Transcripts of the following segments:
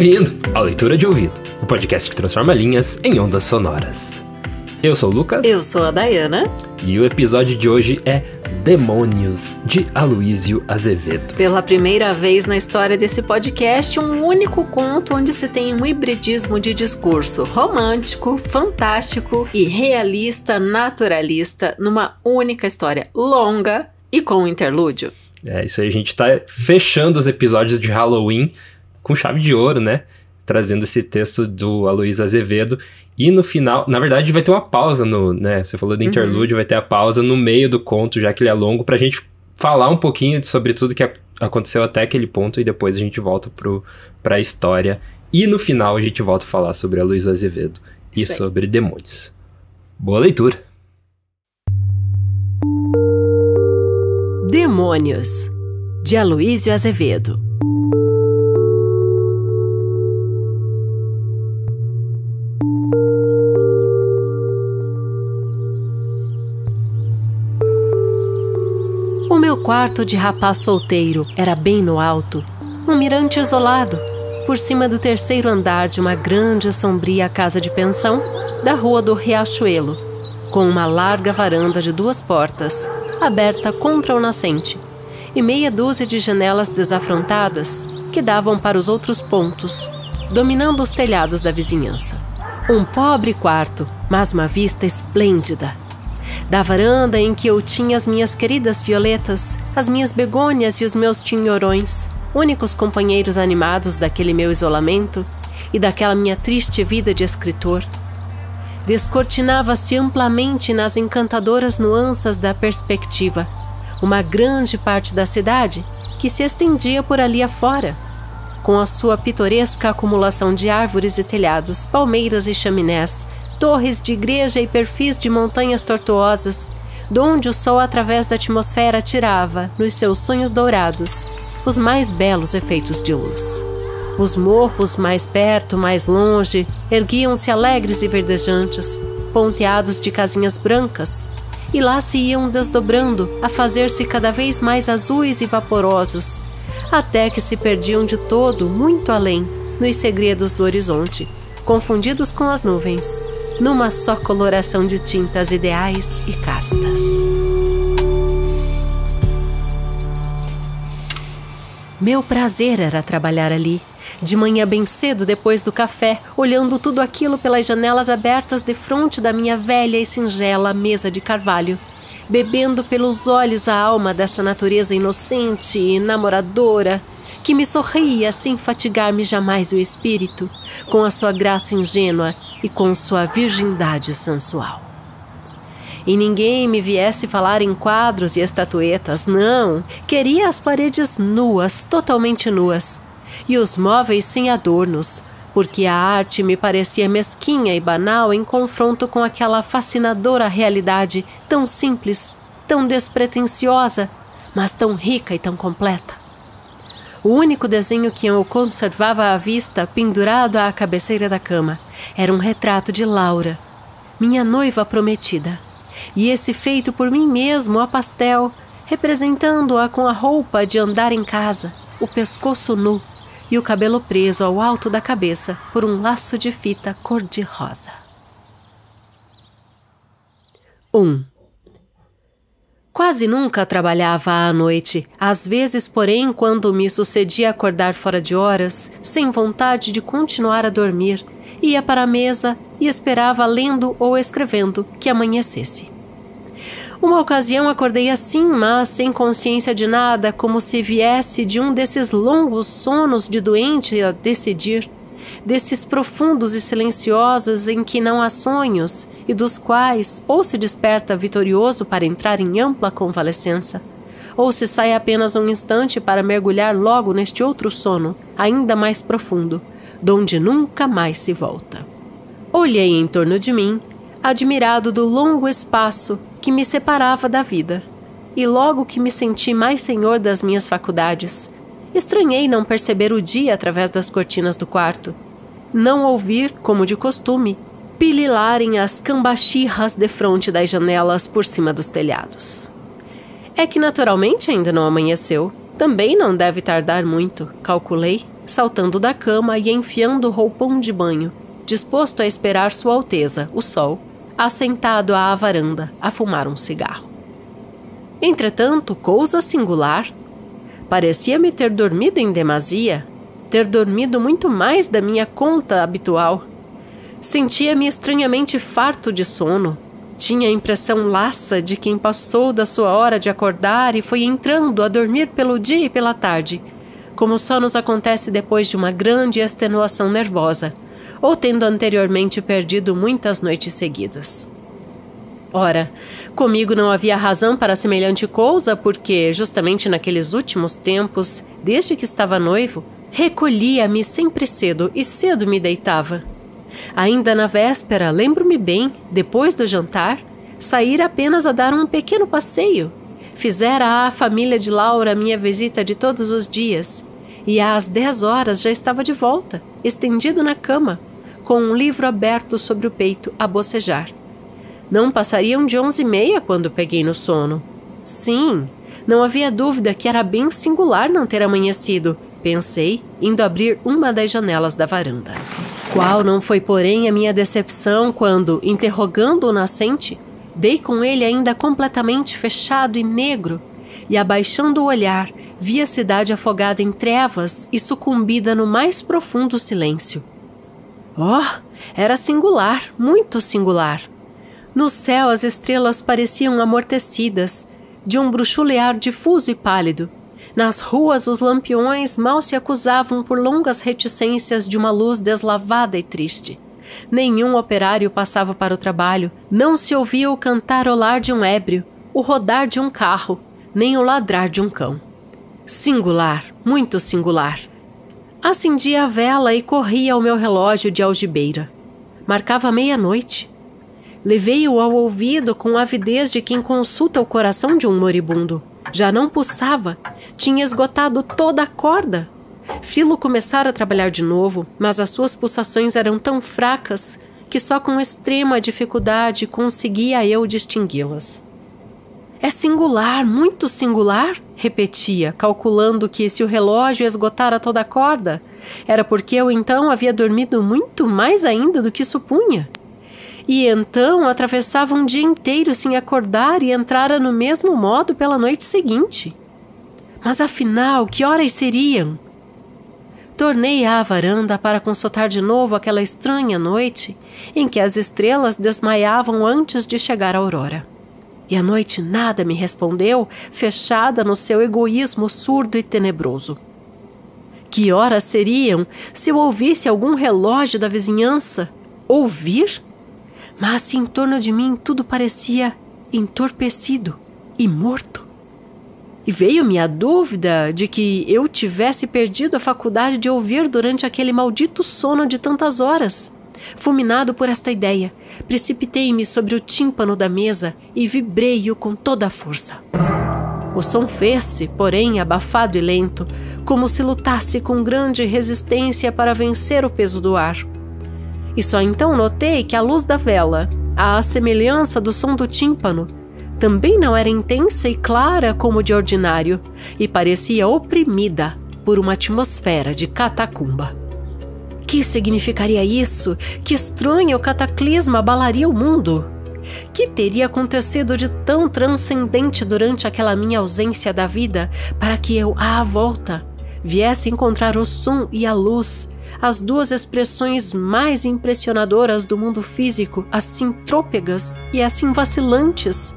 Bem-vindo ao Leitura de Ouvido, o podcast que transforma linhas em ondas sonoras. Eu sou o Lucas. Eu sou a Dayana. E o episódio de hoje é Demônios, de Aloísio Azevedo. Pela primeira vez na história desse podcast, um único conto onde se tem um hibridismo de discurso romântico, fantástico e realista, naturalista, numa única história longa e com um interlúdio. Isso aí, a gente tá fechando os episódios de Halloween com chave de ouro, né? Trazendo esse texto do Aloísio Azevedo. E no final, na verdade, vai ter uma pausa né? Você falou do interlúdio, vai ter a pausa no meio do conto, já que ele é longo, pra gente falar um pouquinho sobre tudo que aconteceu até aquele ponto e depois a gente volta pra história. E no final a gente volta a falar sobre Aloísio Azevedo e sobre demônios. Boa leitura! Demônios, de Aloísio Azevedo. O meu quarto de rapaz solteiro era bem no alto, um mirante isolado, por cima do terceiro andar de uma grande e sombria casa de pensão da rua do Riachuelo, com uma larga varanda de 2 portas, aberta contra o nascente, e meia dúzia de janelas desafrontadas que davam para os outros pontos, dominando os telhados da vizinhança. Um pobre quarto, mas uma vista esplêndida. Da varanda em que eu tinha as minhas queridas violetas, as minhas begônias e os meus tinhorões, únicos companheiros animados daquele meu isolamento e daquela minha triste vida de escritor. Descortinava-se amplamente nas encantadoras nuances da perspectiva uma grande parte da cidade que se estendia por ali afora, com a sua pitoresca acumulação de árvores e telhados, palmeiras e chaminés, torres de igreja e perfis de montanhas tortuosas, donde o sol através da atmosfera tirava, nos seus sonhos dourados, os mais belos efeitos de luz. Os morros mais perto, mais longe, erguiam-se alegres e verdejantes, ponteados de casinhas brancas, e lá se iam desdobrando a fazer-se cada vez mais azuis e vaporosos, até que se perdiam de todo muito além, nos segredos do horizonte, confundidos com as nuvens, numa só coloração de tintas ideais e castas. Meu prazer era trabalhar ali, de manhã bem cedo depois do café, olhando tudo aquilo pelas janelas abertas defronte da minha velha e singela mesa de carvalho, bebendo pelos olhos a alma dessa natureza inocente e namoradora, que me sorria sem fatigar-me jamais o espírito, com a sua graça ingênua e com sua virgindade sensual. E ninguém me viesse falar em quadros e estatuetas, não, queria as paredes nuas, totalmente nuas, e os móveis sem adornos, porque a arte me parecia mesquinha e banal em confronto com aquela fascinadora realidade tão simples, tão despretensiosa, mas tão rica e tão completa. O único desenho que eu conservava à vista, pendurado à cabeceira da cama, era um retrato de Laura, minha noiva prometida, e esse feito por mim mesmo a pastel, representando-a com a roupa de andar em casa, o pescoço nu e o cabelo preso ao alto da cabeça por um laço de fita cor-de-rosa. 1. Quase nunca trabalhava à noite, às vezes, porém, quando me sucedia acordar fora de horas, sem vontade de continuar a dormir, ia para a mesa e esperava lendo ou escrevendo que amanhecesse. Uma ocasião acordei assim, mas sem consciência de nada, como se viesse de um desses longos sonos de doente a decidir, desses profundos e silenciosos em que não há sonhos e dos quais ou se desperta vitorioso para entrar em ampla convalescença, ou se sai apenas um instante para mergulhar logo neste outro sono, ainda mais profundo, donde nunca mais se volta. Olhei em torno de mim, admirado do longo espaço que me separava da vida, e logo que me senti mais senhor das minhas faculdades, estranhei não perceber o dia através das cortinas do quarto, não ouvir, como de costume, pililarem as cambachirras defronte das janelas por cima dos telhados. É que naturalmente ainda não amanheceu, também não deve tardar muito, calculei, saltando da cama e enfiando o roupão de banho, disposto a esperar Sua Alteza, o Sol, assentado à varanda, a fumar um cigarro. Entretanto, coisa singular, parecia-me ter dormido em demasia, ter dormido muito mais da minha conta habitual. Sentia-me estranhamente farto de sono. Tinha a impressão laça de quem passou da sua hora de acordar e foi entrando a dormir pelo dia e pela tarde, como só nos acontece depois de uma grande extenuação nervosa, ou tendo anteriormente perdido muitas noites seguidas. Ora, comigo não havia razão para semelhante coisa, porque, justamente naqueles últimos tempos, desde que estava noivo, recolhia-me sempre cedo e cedo me deitava. Ainda na véspera, lembro-me bem, depois do jantar, sair apenas a dar um pequeno passeio. Fizera à família de Laura minha visita de todos os dias, e às 10 horas já estava de volta, estendido na cama, com um livro aberto sobre o peito a bocejar. Não passariam de 11h30 quando peguei no sono. Sim, não havia dúvida que era bem singular não ter amanhecido, pensei, indo abrir uma das janelas da varanda. Qual não foi, porém, a minha decepção quando, interrogando o nascente, dei com ele ainda completamente fechado e negro, e abaixando o olhar, vi a cidade afogada em trevas e sucumbida no mais profundo silêncio. Oh, era singular, muito singular. No céu as estrelas pareciam amortecidas, de um bruxulear difuso e pálido. Nas ruas os lampiões mal se acusavam por longas reticências de uma luz deslavada e triste. Nenhum operário passava para o trabalho, não se ouvia o cantarolar de um ébrio, o rodar de um carro, nem o ladrar de um cão. Singular, muito singular. Acendi a vela e corri ao meu relógio de algibeira. Marcava 00:30. Levei-o ao ouvido com a avidez de quem consulta o coração de um moribundo. Já não pulsava, tinha esgotado toda a corda. Filo começara a trabalhar de novo, mas as suas pulsações eram tão fracas que só com extrema dificuldade conseguia eu distingui-las. É singular, muito singular, repetia, calculando que se o relógio esgotara toda a corda, era porque eu então havia dormido muito mais ainda do que supunha. E então atravessava um dia inteiro sem acordar e entrara no mesmo modo pela noite seguinte. Mas afinal, que horas seriam? Tornei à varanda para consultar de novo aquela estranha noite em que as estrelas desmaiavam antes de chegar a aurora. E a noite nada me respondeu, fechada no seu egoísmo surdo e tenebroso. Que horas seriam se eu ouvisse algum relógio da vizinhança? Ouvir? Mas se em torno de mim tudo parecia entorpecido e morto. E veio-me a dúvida de que eu tivesse perdido a faculdade de ouvir durante aquele maldito sono de tantas horas. Fulminado por esta ideia, precipitei-me sobre o tímpano da mesa e vibrei-o com toda a força. O som fez-se, porém, abafado e lento, como se lutasse com grande resistência para vencer o peso do ar. E só então notei que a luz da vela, à semelhança do som do tímpano, também não era intensa e clara como de ordinário e parecia oprimida por uma atmosfera de catacumba. Que significaria isso? Que estranho cataclisma abalaria o mundo? Que teria acontecido de tão transcendente durante aquela minha ausência da vida para que eu, à volta, viesse encontrar o som e a luz, as duas expressões mais impressionadoras do mundo físico, assim trôpegas e assim vacilantes?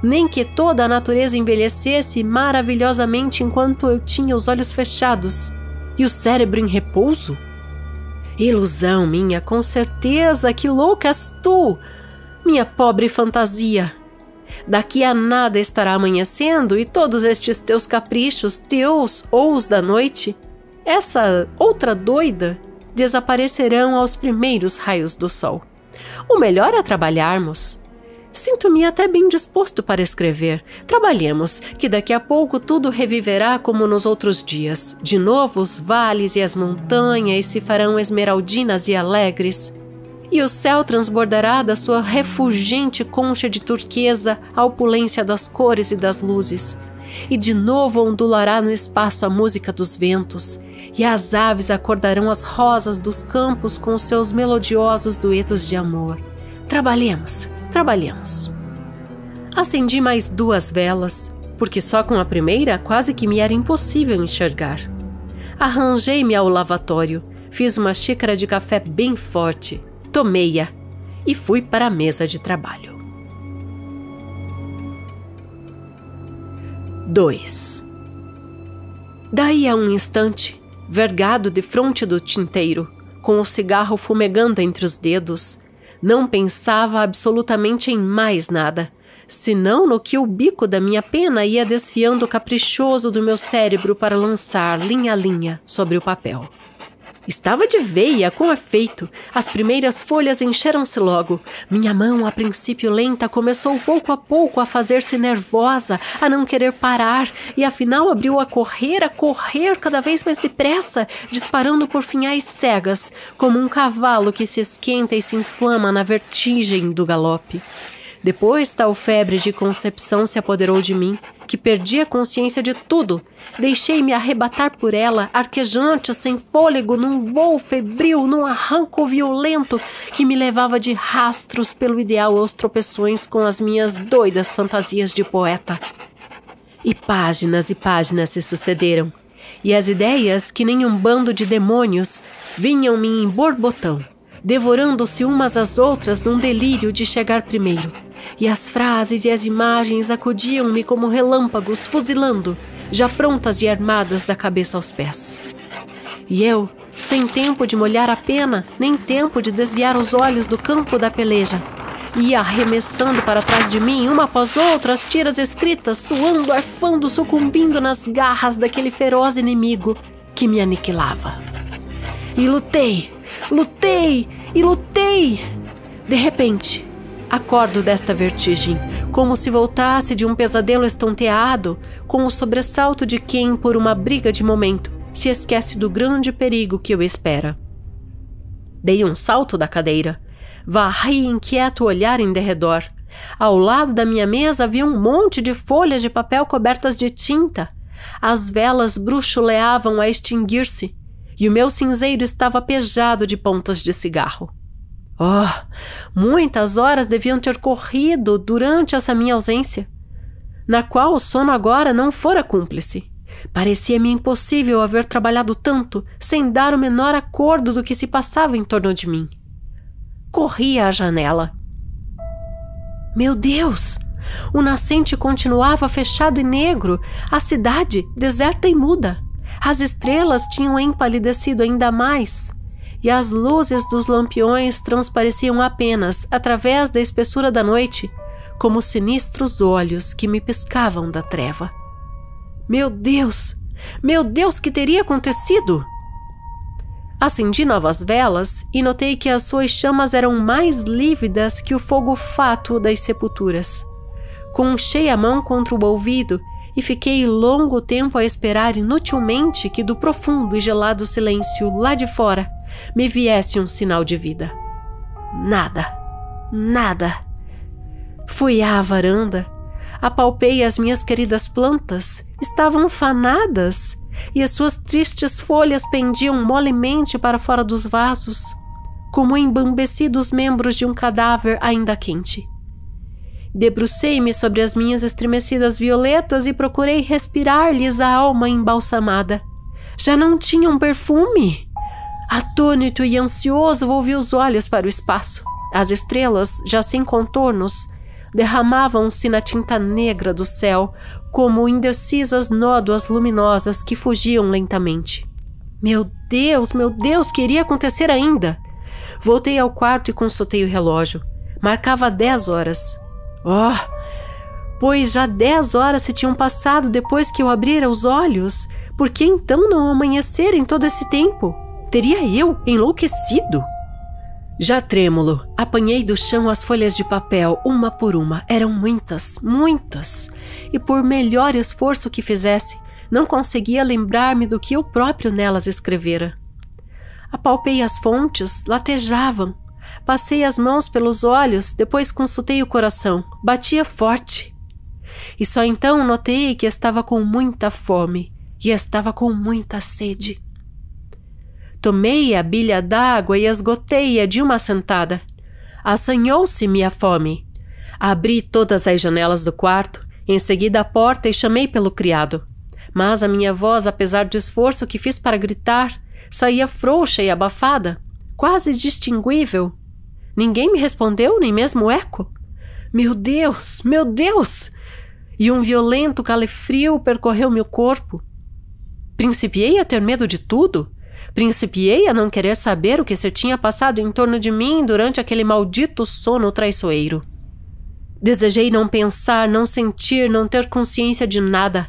Nem que toda a natureza envelhecesse maravilhosamente enquanto eu tinha os olhos fechados e o cérebro em repouso? Ilusão minha, com certeza, que louca és tu, minha pobre fantasia! Daqui a nada estará amanhecendo e todos estes teus caprichos, teus ou os da noite, essa outra doida, desaparecerão aos primeiros raios do sol. O melhor é trabalharmos. Sinto-me até bem disposto para escrever. Trabalhemos, que daqui a pouco tudo reviverá como nos outros dias. De novo os vales e as montanhas se farão esmeraldinas e alegres, e o céu transbordará da sua refulgente concha de turquesa a opulência das cores e das luzes. E de novo ondulará no espaço a música dos ventos, e as aves acordarão as rosas dos campos com os seus melodiosos duetos de amor. Trabalhemos, trabalhemos. Acendi mais 2 velas, porque só com a primeira quase que me era impossível enxergar. Arranjei-me ao lavatório, fiz uma xícara de café bem forte, tomei-a e fui para a mesa de trabalho. 2. Daí a um instante, vergado defronte do tinteiro, com o cigarro fumegando entre os dedos, não pensava absolutamente em mais nada, senão no que o bico da minha pena ia desfiando caprichoso do meu cérebro para lançar linha a linha sobre o papel. Estava de veia, com efeito. As primeiras folhas encheram-se logo. Minha mão, a princípio lenta, começou pouco a pouco a fazer-se nervosa, a não querer parar, e afinal abriu a correr cada vez mais depressa, disparando por finais cegas, como um cavalo que se esquenta e se inflama na vertigem do galope. Depois, tal febre de concepção se apoderou de mim, que perdi a consciência de tudo. Deixei-me arrebatar por ela, arquejante, sem fôlego, num voo febril, num arranco violento que me levava de rastros pelo ideal aos tropeções com as minhas doidas fantasias de poeta. E páginas se sucederam, e as ideias, que nem um bando de demônios, vinham-me em borbotão, devorando-se umas às outras num delírio de chegar primeiro. E as frases e as imagens acudiam-me como relâmpagos, fuzilando, já prontas e armadas da cabeça aos pés. E eu, sem tempo de molhar a pena, nem tempo de desviar os olhos do campo da peleja, ia arremessando para trás de mim, uma após outra, as tiras escritas, suando, arfando, sucumbindo nas garras daquele feroz inimigo que me aniquilava. E lutei, e lutei. De repente, acordo desta vertigem, como se voltasse de um pesadelo estonteado, com o sobressalto de quem, por uma briga de momento, se esquece do grande perigo que o espera. Dei um salto da cadeira, varri inquieto o olhar em derredor. Ao lado da minha mesa havia um monte de folhas de papel cobertas de tinta. As velas bruxuleavam a extinguir-se, e o meu cinzeiro estava pejado de pontas de cigarro. Oh, muitas horas deviam ter corrido durante essa minha ausência, na qual o sono agora não fora cúmplice. Parecia-me impossível haver trabalhado tanto sem dar o menor acordo do que se passava em torno de mim. Corri à janela. Meu Deus! O nascente continuava fechado e negro, a cidade deserta e muda. As estrelas tinham empalidecido ainda mais, e as luzes dos lampiões transpareciam apenas, através da espessura da noite, como sinistros olhos que me piscavam da treva. Meu Deus, que teria acontecido? Acendi novas velas e notei que as suas chamas eram mais lívidas que o fogo fátuo das sepulturas. Conchei a mão contra o ouvido e fiquei longo tempo a esperar inutilmente que do profundo e gelado silêncio lá de fora me viesse um sinal de vida. Nada. Fui à varanda, apalpei as minhas queridas plantas, estavam fanadas, e as suas tristes folhas pendiam molemente para fora dos vasos, como embambecidos membros de um cadáver ainda quente. Debrucei-me sobre as minhas estremecidas violetas e procurei respirar-lhes a alma embalsamada. Já não tinham perfume! Atônito e ansioso, volvi os olhos para o espaço. As estrelas, já sem contornos, derramavam-se na tinta negra do céu, como indecisas nódoas luminosas que fugiam lentamente. Meu Deus, que iria acontecer ainda? Voltei ao quarto e consultei o relógio. Marcava 10 horas. Oh! Pois já 10 horas se tinham passado depois que eu abrira os olhos. Por que então não amanhecer em todo esse tempo? Teria eu enlouquecido? Já trêmulo, apanhei do chão as folhas de papel, uma por uma. Eram muitas. E por melhor esforço que fizesse, não conseguia lembrar-me do que eu próprio nelas escrevera. Apalpei as fontes, latejavam. Passei as mãos pelos olhos, depois consultei o coração. Batia forte. E só então notei que estava com muita fome e estava com muita sede. Tomei a bilha d'água e esgotei-a de uma sentada. Assanhou-se-me a fome. Abri todas as janelas do quarto, em seguida a porta e chamei pelo criado. Mas a minha voz, apesar do esforço que fiz para gritar, saía frouxa e abafada, quase indistinguível. Ninguém me respondeu, nem mesmo o eco. Meu Deus! Meu Deus! E um violento calefrio percorreu meu corpo. Principiei a ter medo de tudo. Principiei a não querer saber o que se tinha passado em torno de mim durante aquele maldito sono traiçoeiro. Desejei não pensar, não sentir, não ter consciência de nada.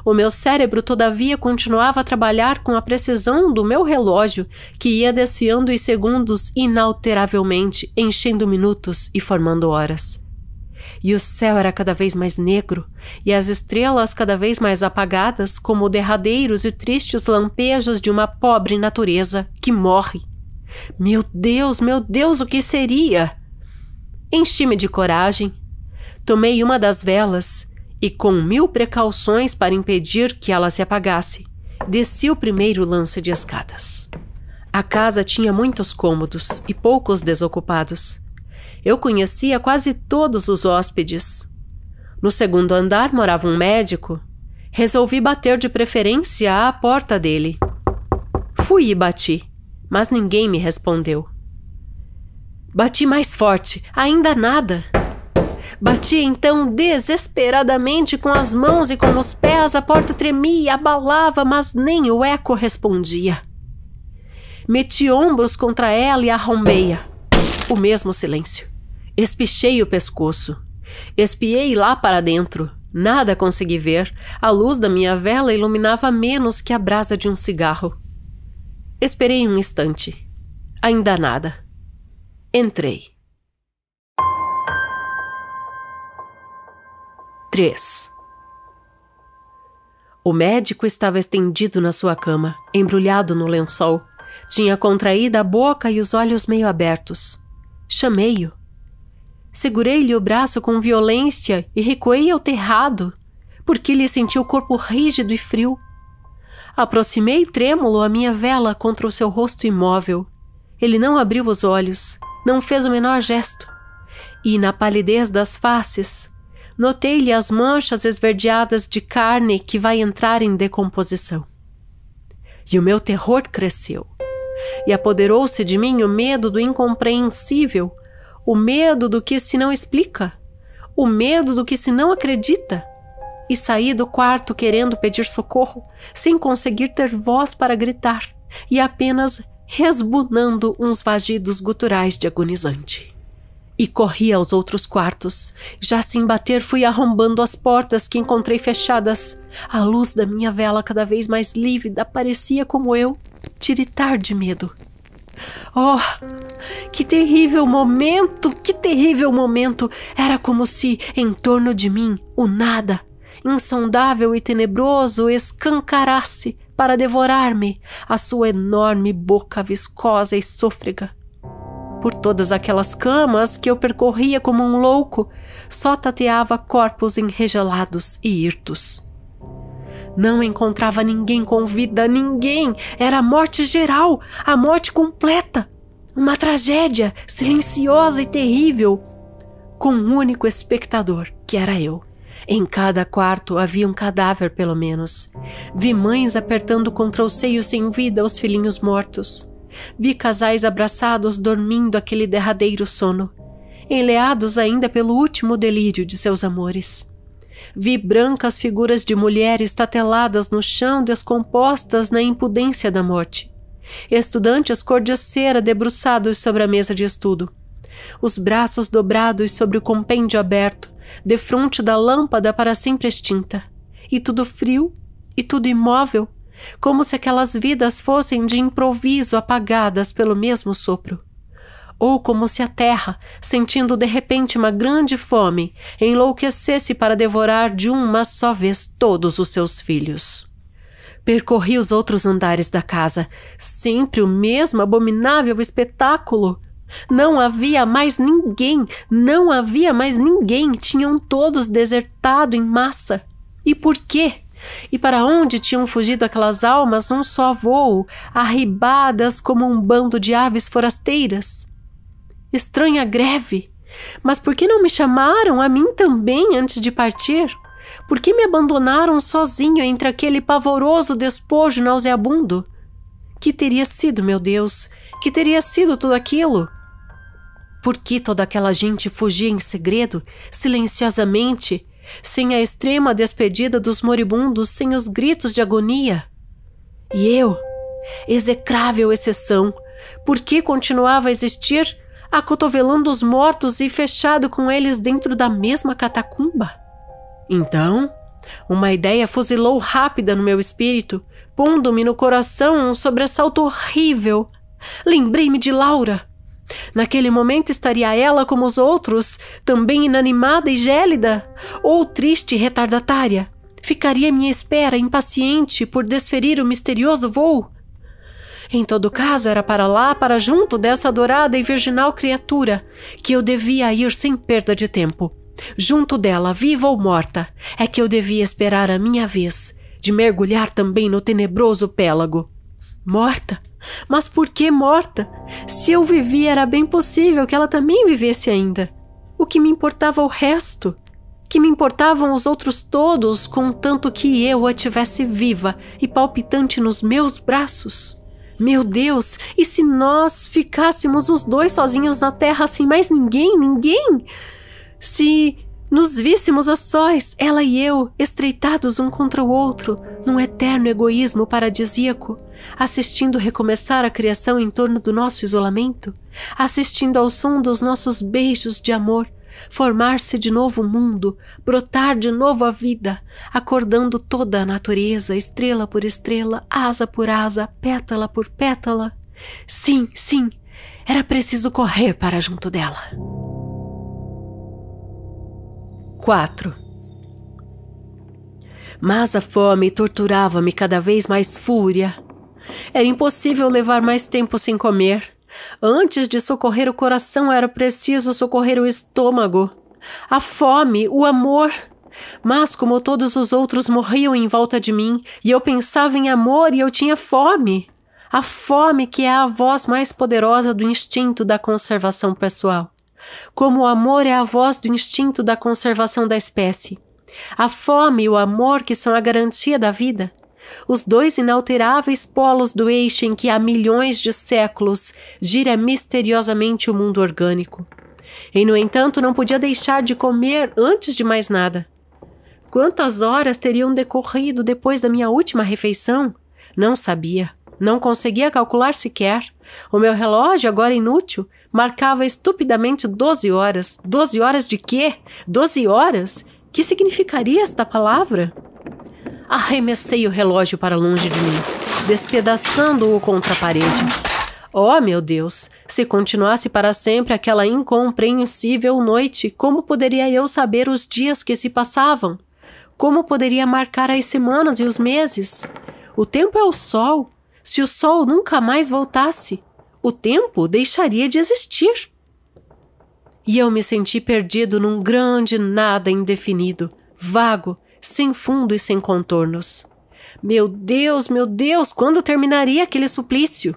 O meu cérebro, todavia, continuava a trabalhar com a precisão do meu relógio, que ia desfiando os segundos inalteravelmente, enchendo minutos e formando horas. E o céu era cada vez mais negro, e as estrelas cada vez mais apagadas, como derradeiros e tristes lampejos de uma pobre natureza que morre. Meu Deus, o que seria? Enchi-me de coragem. Tomei uma das velas e, com 1000 precauções para impedir que ela se apagasse, desci o primeiro lance de escadas. A casa tinha muitos cômodos e poucos desocupados. Eu conhecia quase todos os hóspedes. No segundo andar morava um médico. Resolvi bater de preferência à porta dele. Fui e bati, mas ninguém me respondeu. Bati mais forte, ainda nada. Bati então desesperadamente com as mãos e com os pés, a porta tremia, abalava, mas nem o eco respondia. Meti ombros contra ela e arrombei-a. O mesmo silêncio. Espichei o pescoço. Espiei lá para dentro. Nada consegui ver. A luz da minha vela iluminava menos que a brasa de um cigarro. Esperei um instante. Ainda nada. Entrei. 3. O médico estava estendido na sua cama, embrulhado no lençol. Tinha contraído a boca e os olhos meio abertos. Chamei-o. Segurei-lhe o braço com violência e recuei ao terrado, porque lhe senti o corpo rígido e frio. Aproximei trêmulo a minha vela contra o seu rosto imóvel. Ele não abriu os olhos, não fez o menor gesto. E na palidez das faces, notei-lhe as manchas esverdeadas de carne que vai entrar em decomposição. E o meu terror cresceu. E apoderou-se de mim o medo do incompreensível, o medo do que se não explica, o medo do que se não acredita. E saí do quarto querendo pedir socorro, sem conseguir ter voz para gritar, e apenas resmunando uns vagidos guturais de agonizante. E corri aos outros quartos. Já sem bater, fui arrombando as portas que encontrei fechadas. A luz da minha vela, cada vez mais lívida, parecia, como eu, tiritar de medo. Oh, que terrível momento! Que terrível momento! Era como se, em torno de mim, o nada, insondável e tenebroso, escancarasse para devorar-me a sua enorme boca viscosa e sôfrega. Por todas aquelas camas que eu percorria como um louco, só tateava corpos enregelados e hirtos. Não encontrava ninguém com vida, ninguém! Era a morte geral, a morte completa. Uma tragédia silenciosa e terrível, com um único espectador, que era eu. Em cada quarto havia um cadáver, pelo menos. Vi mães apertando contra o seio sem vida os filhinhos mortos. Vi casais abraçados dormindo aquele derradeiro sono, enleados ainda pelo último delírio de seus amores. Vi brancas figuras de mulheres tateladas no chão, descompostas na impudência da morte. Estudantes cor de cera debruçados sobre a mesa de estudo. Os braços dobrados sobre o compêndio aberto, defronte da lâmpada para sempre extinta. E tudo frio, e tudo imóvel, como se aquelas vidas fossem de improviso apagadas pelo mesmo sopro. Ou como se a terra, sentindo de repente uma grande fome, enlouquecesse para devorar de uma só vez todos os seus filhos. Percorri os outros andares da casa, sempre o mesmo abominável espetáculo. Não havia mais ninguém, tinham todos desertado em massa. E por quê? E para onde tinham fugido aquelas almas num só voo, arribadas como um bando de aves forasteiras? Estranha greve! Mas por que não me chamaram a mim também antes de partir? Por que me abandonaram sozinho entre aquele pavoroso despojo nauseabundo? Que teria sido, meu Deus? Que teria sido tudo aquilo? Por que toda aquela gente fugia em segredo, silenciosamente, sem a extrema despedida dos moribundos, sem os gritos de agonia? E eu, execrável exceção, por que continuava a existir, acotovelando os mortos e fechado com eles dentro da mesma catacumba? Então, uma ideia fuzilou rápida no meu espírito, pondo-me no coração um sobressalto horrível. Lembrei-me de Laura. Naquele momento estaria ela como os outros, também inanimada e gélida, ou triste e retardatária. Ficaria à minha espera, impaciente por desferir o misterioso voo. Em todo caso, era para lá, para junto dessa adorada e virginal criatura, que eu devia ir sem perda de tempo. Junto dela, viva ou morta, é que eu devia esperar a minha vez de mergulhar também no tenebroso pélago. Morta? Mas por que morta? Se eu vivia, era bem possível que ela também vivesse ainda. O que me importava o resto? Que me importavam os outros todos, contanto que eu a tivesse viva e palpitante nos meus braços? Meu Deus, e se nós ficássemos os dois sozinhos na terra sem mais ninguém? Se nos víssemos a sós, ela e eu, estreitados um contra o outro, num eterno egoísmo paradisíaco, assistindo recomeçar a criação em torno do nosso isolamento, assistindo ao som dos nossos beijos de amor, formar-se de novo o mundo, brotar de novo a vida, acordando toda a natureza, estrela por estrela, asa por asa, pétala por pétala. Sim, era preciso correr para junto dela. 4. Mas a fome torturava-me cada vez mais fúria. Era impossível levar mais tempo sem comer. Antes de socorrer o coração, era preciso socorrer o estômago. A fome, o amor. Mas como todos os outros morriam em volta de mim, e eu pensava em amor e eu tinha fome. A fome que é a voz mais poderosa do instinto da conservação pessoal. Como o amor é a voz do instinto da conservação da espécie. A fome e o amor que são a garantia da vida. Os dois inalteráveis polos do eixo em que há milhões de séculos gira misteriosamente o mundo orgânico. E, no entanto, não podia deixar de comer antes de mais nada. Quantas horas teriam decorrido depois da minha última refeição? Não sabia. Não conseguia calcular sequer. O meu relógio, agora inútil, marcava estupidamente 12 horas. 12 horas de quê? 12 horas? Que significaria esta palavra? Arremessei o relógio para longe de mim, despedaçando-o contra a parede. Oh, meu Deus! Se continuasse para sempre aquela incompreensível noite, como poderia eu saber os dias que se passavam? Como poderia marcar as semanas e os meses? O tempo é o sol. Se o sol nunca mais voltasse, o tempo deixaria de existir. E eu me senti perdido num grande nada indefinido, vago, sem fundo e sem contornos. Meu Deus, quando terminaria aquele suplício?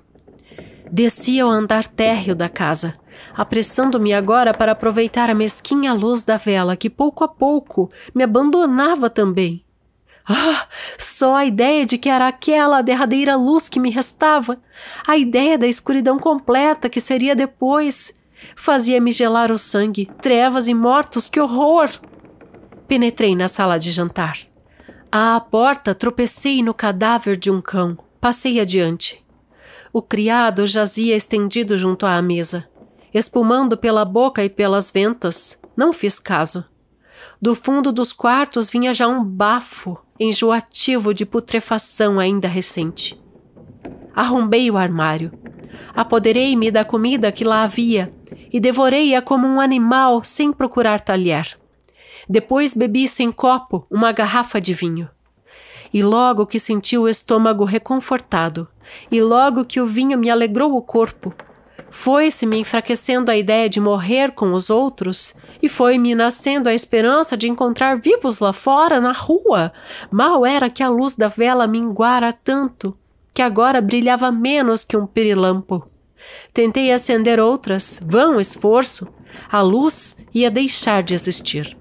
Desci ao andar térreo da casa, apressando-me agora para aproveitar a mesquinha luz da vela que pouco a pouco me abandonava também. Só a ideia de que era aquela a derradeira luz que me restava, a ideia da escuridão completa que seria depois, fazia-me gelar o sangue. Trevas e mortos, que horror! Penetrei na sala de jantar. À porta tropecei no cadáver de um cão. Passei adiante. O criado jazia estendido junto à mesa, espumando pela boca e pelas ventas. Não fiz caso. Do fundo dos quartos vinha já um bafo enjoativo de putrefação ainda recente. Arrombei o armário. Apoderei-me da comida que lá havia e devorei-a como um animal sem procurar talher. Depois bebi sem copo uma garrafa de vinho. E logo que senti o estômago reconfortado, e logo que o vinho me alegrou o corpo, Foi-se-me enfraquecendo a ideia de morrer com os outros, e foi-me nascendo a esperança de encontrar vivos lá fora, na rua. Mal era que a luz da vela minguara tanto, que agora brilhava menos que um pirilampo. Tentei acender outras, vão esforço. A luz ia deixar de existir.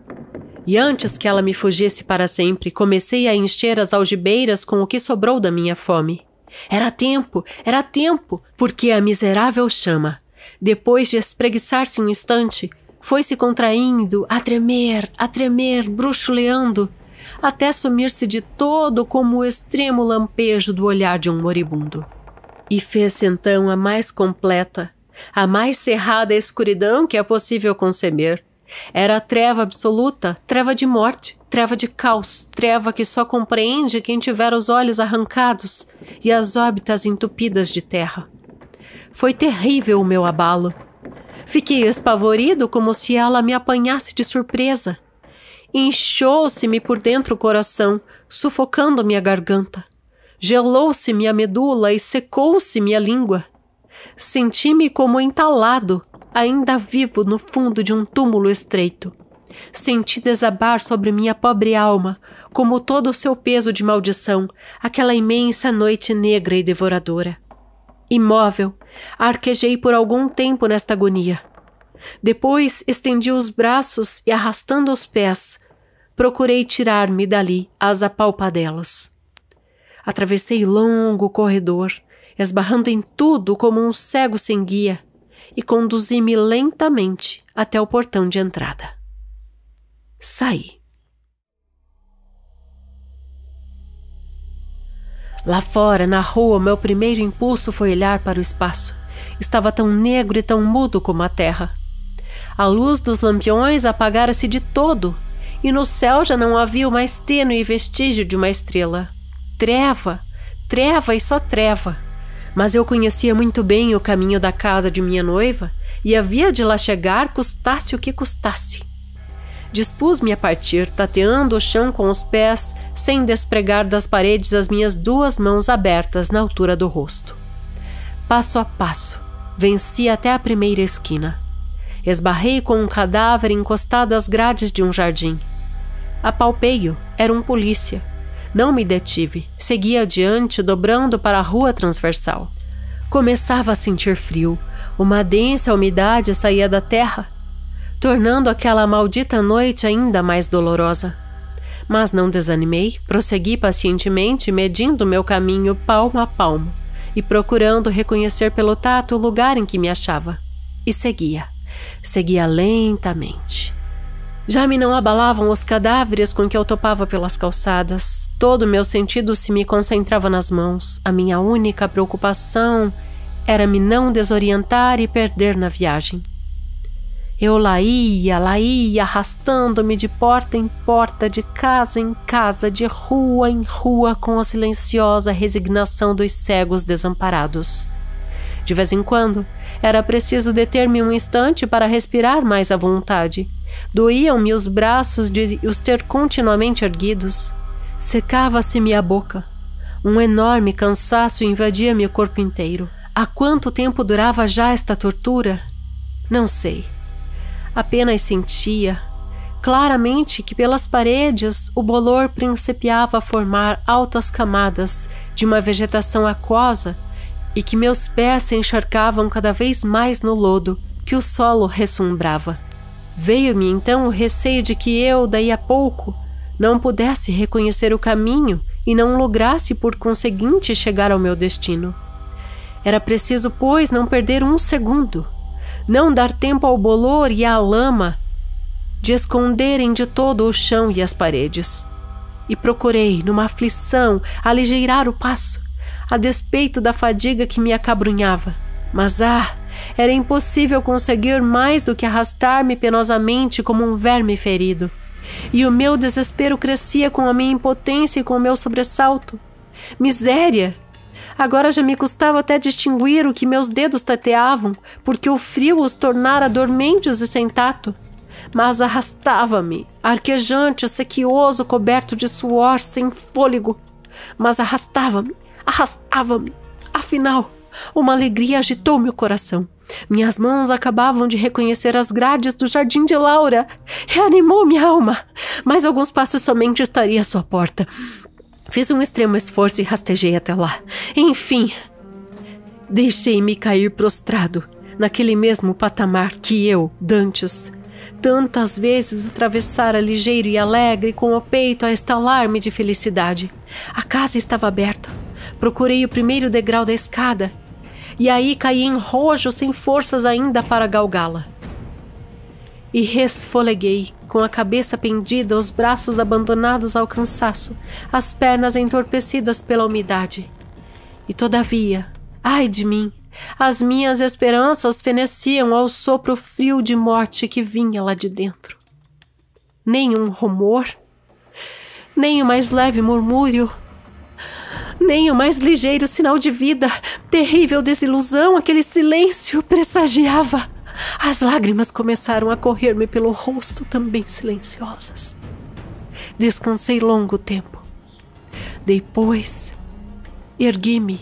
E antes que ela me fugisse para sempre, comecei a encher as algibeiras com o que sobrou da minha fome. Era tempo, porque a miserável chama, depois de espreguiçar-se um instante, foi-se contraindo, a tremer, bruxuleando, até sumir-se de todo como o extremo lampejo do olhar de um moribundo. E fez-se então a mais completa, a mais cerrada escuridão que é possível conceber. Era a treva absoluta, treva de morte, treva de caos, treva que só compreende quem tiver os olhos arrancados e as órbitas entupidas de terra. Foi terrível o meu abalo. Fiquei espavorido como se ela me apanhasse de surpresa. Inchou-se-me por dentro o coração, sufocando-me a garganta. Gelou-se-me a medula e secou-se-me a língua. Senti-me como entalado, ainda vivo no fundo de um túmulo estreito. Senti desabar sobre minha pobre alma, como todo o seu peso de maldição, aquela imensa noite negra e devoradora. Imóvel, arquejei por algum tempo nesta agonia. Depois estendi os braços e, arrastando os pés, procurei tirar-me dali às apalpadelas. Atravessei longo corredor, esbarrando em tudo como um cego sem guia, e conduzi-me lentamente até o portão de entrada. Saí. Lá fora, na rua, meu primeiro impulso foi olhar para o espaço. Estava tão negro e tão mudo como a terra. A luz dos lampiões apagara-se de todo, e no céu já não havia o mais tênue vestígio de uma estrela. Treva, treva e só treva. Mas eu conhecia muito bem o caminho da casa de minha noiva e havia de lá chegar, custasse o que custasse. Dispus-me a partir, tateando o chão com os pés, sem despregar das paredes as minhas 2 mãos abertas na altura do rosto. Passo a passo, venci até a primeira esquina. Esbarrei com um cadáver encostado às grades de um jardim. Apalpei-o, era um polícia. Não me detive, segui adiante, dobrando para a rua transversal. Começava a sentir frio, uma densa umidade saía da terra, tornando aquela maldita noite ainda mais dolorosa. Mas não desanimei, prossegui pacientemente, medindo meu caminho palmo a palmo e procurando reconhecer pelo tato o lugar em que me achava. E seguia lentamente. Já me não abalavam os cadáveres com que eu topava pelas calçadas. Todo o meu sentido se me concentrava nas mãos. A minha única preocupação era me não desorientar e perder na viagem. Eu lá ia, arrastando-me de porta em porta, de casa em casa, de rua em rua, com a silenciosa resignação dos cegos desamparados. De vez em quando, era preciso deter-me um instante para respirar mais à vontade. Doíam-me os braços de os ter continuamente erguidos. Secava-se-me a boca. Um enorme cansaço invadia-me o corpo inteiro. Há quanto tempo durava já esta tortura? Não sei. Apenas sentia, claramente, que pelas paredes o bolor principiava a formar altas camadas de uma vegetação aquosa e que meus pés se encharcavam cada vez mais no lodo que o solo ressumbrava. Veio-me então o receio de que eu, daí a pouco, não pudesse reconhecer o caminho e não lograsse, por conseguinte, chegar ao meu destino. Era preciso, pois, não perder um segundo, não dar tempo ao bolor e à lama de esconderem de todo o chão e as paredes. E procurei, numa aflição, aligeirar o passo, a despeito da fadiga que me acabrunhava. Mas, era impossível conseguir mais do que arrastar-me penosamente como um verme ferido. E o meu desespero crescia com a minha impotência e com o meu sobressalto. Miséria! Agora já me custava até distinguir o que meus dedos tateavam, porque o frio os tornara dormentes e sem tato. Mas arrastava-me, arquejante, sequioso, coberto de suor, sem fôlego. Mas arrastava-me. Afinal, uma alegria agitou meu coração. Minhas mãos acabavam de reconhecer as grades do jardim de Laura. Reanimou minha alma. Mais alguns passos somente estaria à sua porta. Fiz um extremo esforço e rastejei até lá. Enfim, deixei-me cair prostrado, naquele mesmo patamar que eu, dantes, tantas vezes atravessara ligeiro e alegre, com o peito a estalar-me de felicidade. A casa estava aberta. Procurei o primeiro degrau da escada, e aí caí em rojo, sem forças ainda para galgá-la. E resfoleguei, com a cabeça pendida, os braços abandonados ao cansaço, as pernas entorpecidas pela umidade. E todavia, ai de mim, as minhas esperanças feneciam ao sopro frio de morte que vinha lá de dentro. Nem um rumor, nem o mais leve murmúrio, nem o mais ligeiro sinal de vida. Terrível desilusão, aquele silêncio pressagiava. As lágrimas começaram a correr-me pelo rosto, também silenciosas. Descansei longo tempo. Depois, ergui-me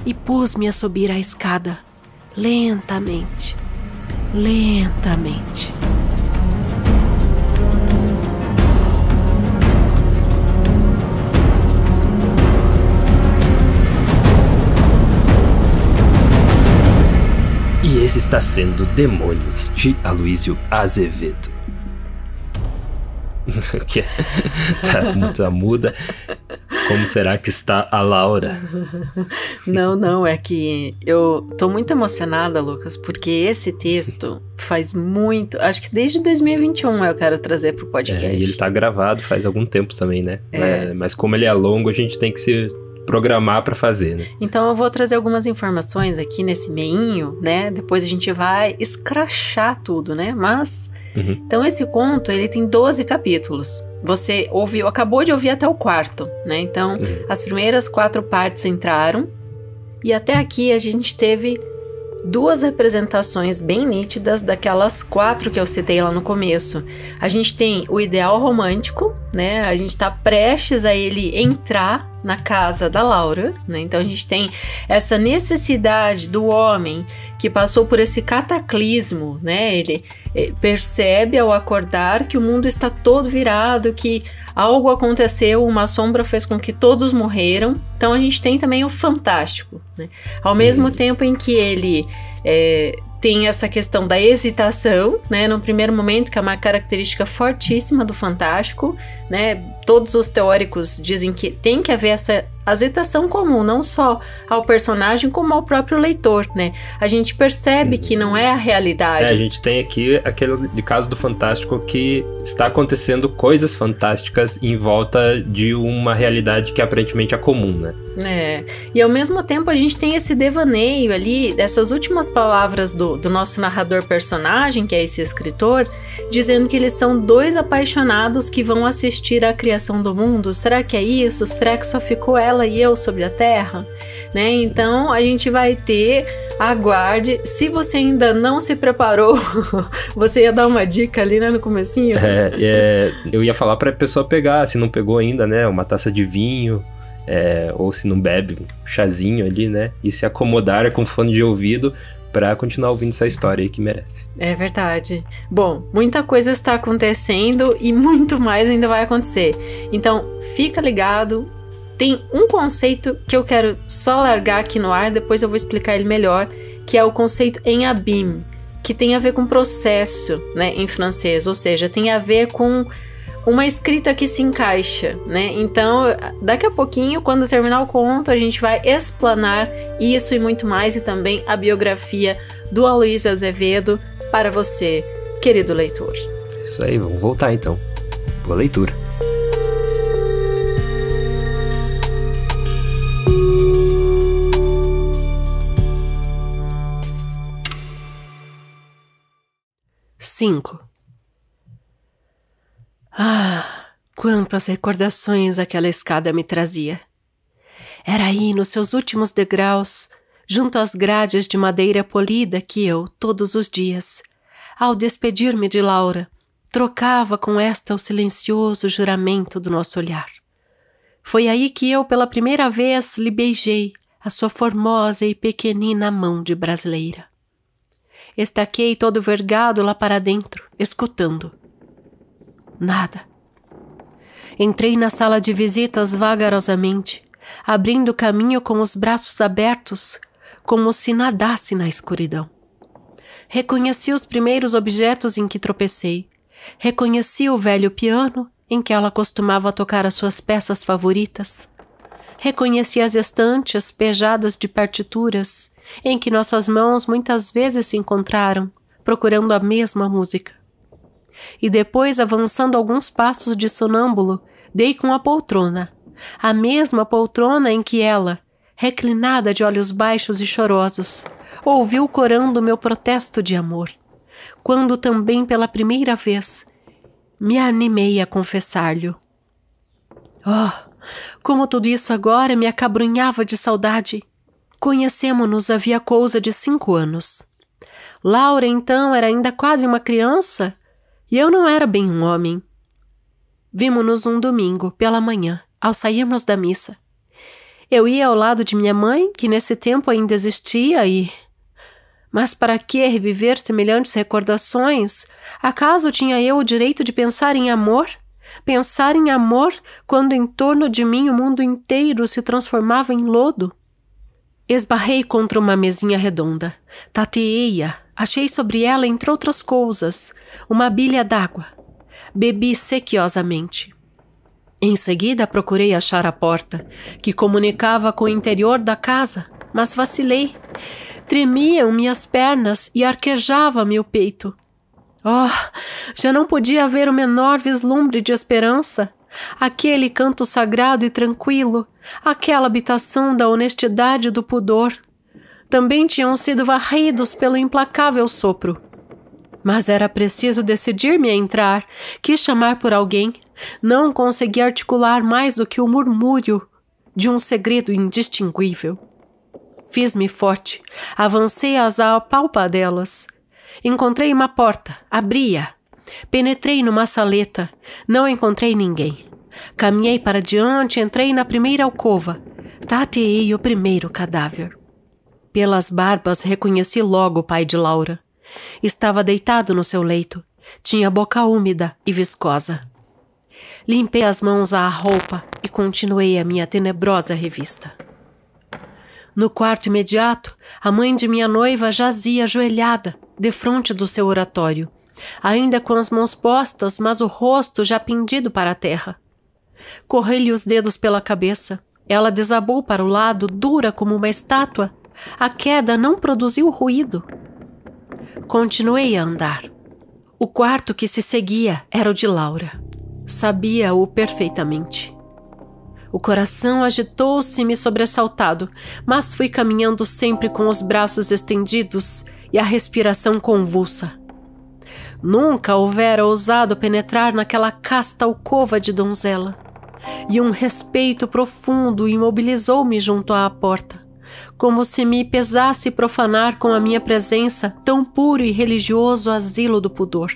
e pus-me a subir a escada, lentamente, lentamente. E esse está sendo Demônios, de Aloysio Azevedo. Que tá muda. Como será que está a Laura? Não, é que eu tô muito emocionada, Lucas, porque esse texto faz muito... Acho que desde 2021 eu quero trazer pro podcast. E ele tá gravado faz algum tempo também, né? Mas como ele é longo, a gente tem que se programar pra fazer, né? Então eu vou trazer algumas informações aqui nesse meinho, né? Depois a gente vai escrachar tudo, né? Mas... Então esse conto, ele tem 12 capítulos. Você acabou de ouvir até o quarto, né? Então as primeiras 4 partes entraram. E até aqui a gente teve 2 representações bem nítidas daquelas 4 que eu citei lá no começo. A gente tem o ideal romântico, né? A gente tá prestes a ele entrar na casa da Laura, né? Então a gente tem essa necessidade do homem que passou por esse cataclismo, né? Ele percebe ao acordar que o mundo está todo virado, que algo aconteceu, uma sombra fez com que todos morreram. Então a gente tem também o fantástico, né? Ao mesmo tempo em que ele tem essa questão da hesitação, né? No primeiro momento, que é uma característica fortíssima do fantástico, né? Todos os teóricos dizem que tem que haver essa hesitação comum, não só ao personagem, como ao próprio leitor, né? A gente percebe que não é a realidade. A gente tem aqui aquele caso do fantástico que está acontecendo coisas fantásticas em volta de uma realidade que aparentemente é comum, né? E ao mesmo tempo a gente tem esse devaneio ali, dessas últimas palavras do nosso narrador personagem, que é esse escritor, dizendo que eles são 2 apaixonados que vão assistir à criação do mundo. Será que é isso? Será que só ficou ela e eu sobre a terra? Né? Então a gente vai ter, aguarde. Se você ainda não se preparou, você ia dar uma dica ali, né, no comecinho? Eu ia falar pra pessoa pegar, se não pegou ainda, né, uma taça de vinho, ou se não bebe, um chazinho ali, né, e se acomodar com fone de ouvido pra continuar ouvindo essa história aí que merece. É verdade. Bom, muita coisa está acontecendo e muito mais ainda vai acontecer. Então, fica ligado. Tem um conceito que eu quero só largar aqui no ar, depois eu vou explicar ele melhor, que é o conceito em abîme, que tem a ver com processo, né, em francês, ou seja, tem a ver com uma escrita que se encaixa, né? Então, daqui a pouquinho, quando terminar o conto, a gente vai explanar isso e muito mais, e também a biografia do Aloysio Azevedo para você, querido leitor. Isso aí, vamos voltar então. Boa leitura. Quantas recordações aquela escada me trazia. Era aí, nos seus últimos degraus, junto às grades de madeira polida, que eu, todos os dias, ao despedir-me de Laura, trocava com esta o silencioso juramento do nosso olhar. Foi aí que eu, pela primeira vez, lhe beijei a sua formosa e pequenina mão de brasileira. Estaquei todo vergado lá para dentro, escutando. Nada. Entrei na sala de visitas vagarosamente, abrindo caminho com os braços abertos, como se nadasse na escuridão. Reconheci os primeiros objetos em que tropecei. Reconheci o velho piano em que ela costumava tocar as suas peças favoritas. Reconheci as estantes pejadas de partituras em que nossas mãos muitas vezes se encontraram, procurando a mesma música. E depois, avançando alguns passos de sonâmbulo, dei com a poltrona, a mesma poltrona em que ela, reclinada de olhos baixos e chorosos, ouviu corando meu protesto de amor, quando também pela primeira vez me animei a confessar-lhe. Oh, como tudo isso agora me acabrunhava de saudade! Conhecemo-nos havia coisa de 5 anos. Laura, então, era ainda quase uma criança, e eu não era bem um homem. Vimo-nos um domingo, pela manhã, ao sairmos da missa. Eu ia ao lado de minha mãe, que nesse tempo ainda existia, Mas para que reviver semelhantes recordações? Acaso tinha eu o direito de pensar em amor? Pensar em amor quando em torno de mim o mundo inteiro se transformava em lodo? Esbarrei contra uma mesinha redonda. Tateei-a. Achei sobre ela, entre outras coisas, uma bilha d'água. Bebi sequiosamente. Em seguida procurei achar a porta, que comunicava com o interior da casa, mas vacilei. Tremiam-me as pernas e arquejava-me o peito. Oh, já não podia haver o menor vislumbre de esperança. Aquele canto sagrado e tranquilo, aquela habitação da honestidade e do pudor, também tinham sido varridos pelo implacável sopro. Mas era preciso decidir-me a entrar, quis chamar por alguém, não consegui articular mais do que o murmúrio de um segredo indistinguível. Fiz-me forte, avancei às apalpadelas. Encontrei uma porta, abri-a. Penetrei numa saleta, não encontrei ninguém. Caminhei para diante, entrei na primeira alcova. Tateei o primeiro cadáver. Pelas barbas reconheci logo o pai de Laura. Estava deitado no seu leito. Tinha a boca úmida e viscosa. Limpei as mãos à roupa e continuei a minha tenebrosa revista. No quarto imediato, a mãe de minha noiva jazia ajoelhada, defronte do seu oratório, ainda com as mãos postas, mas o rosto já pendido para a terra. Correi-lhe os dedos pela cabeça. Ela desabou para o lado, dura como uma estátua. A queda não produziu ruído. Continuei a andar. O quarto que se seguia era o de Laura. Sabia-o perfeitamente. O coração agitou-se-me sobressaltado, mas fui caminhando sempre com os braços estendidos e a respiração convulsa. Nunca houvera ousado penetrar naquela casta alcova de donzela, e um respeito profundo imobilizou-me junto à porta, como se me pesasse profanar com a minha presença tão puro e religioso asilo do pudor.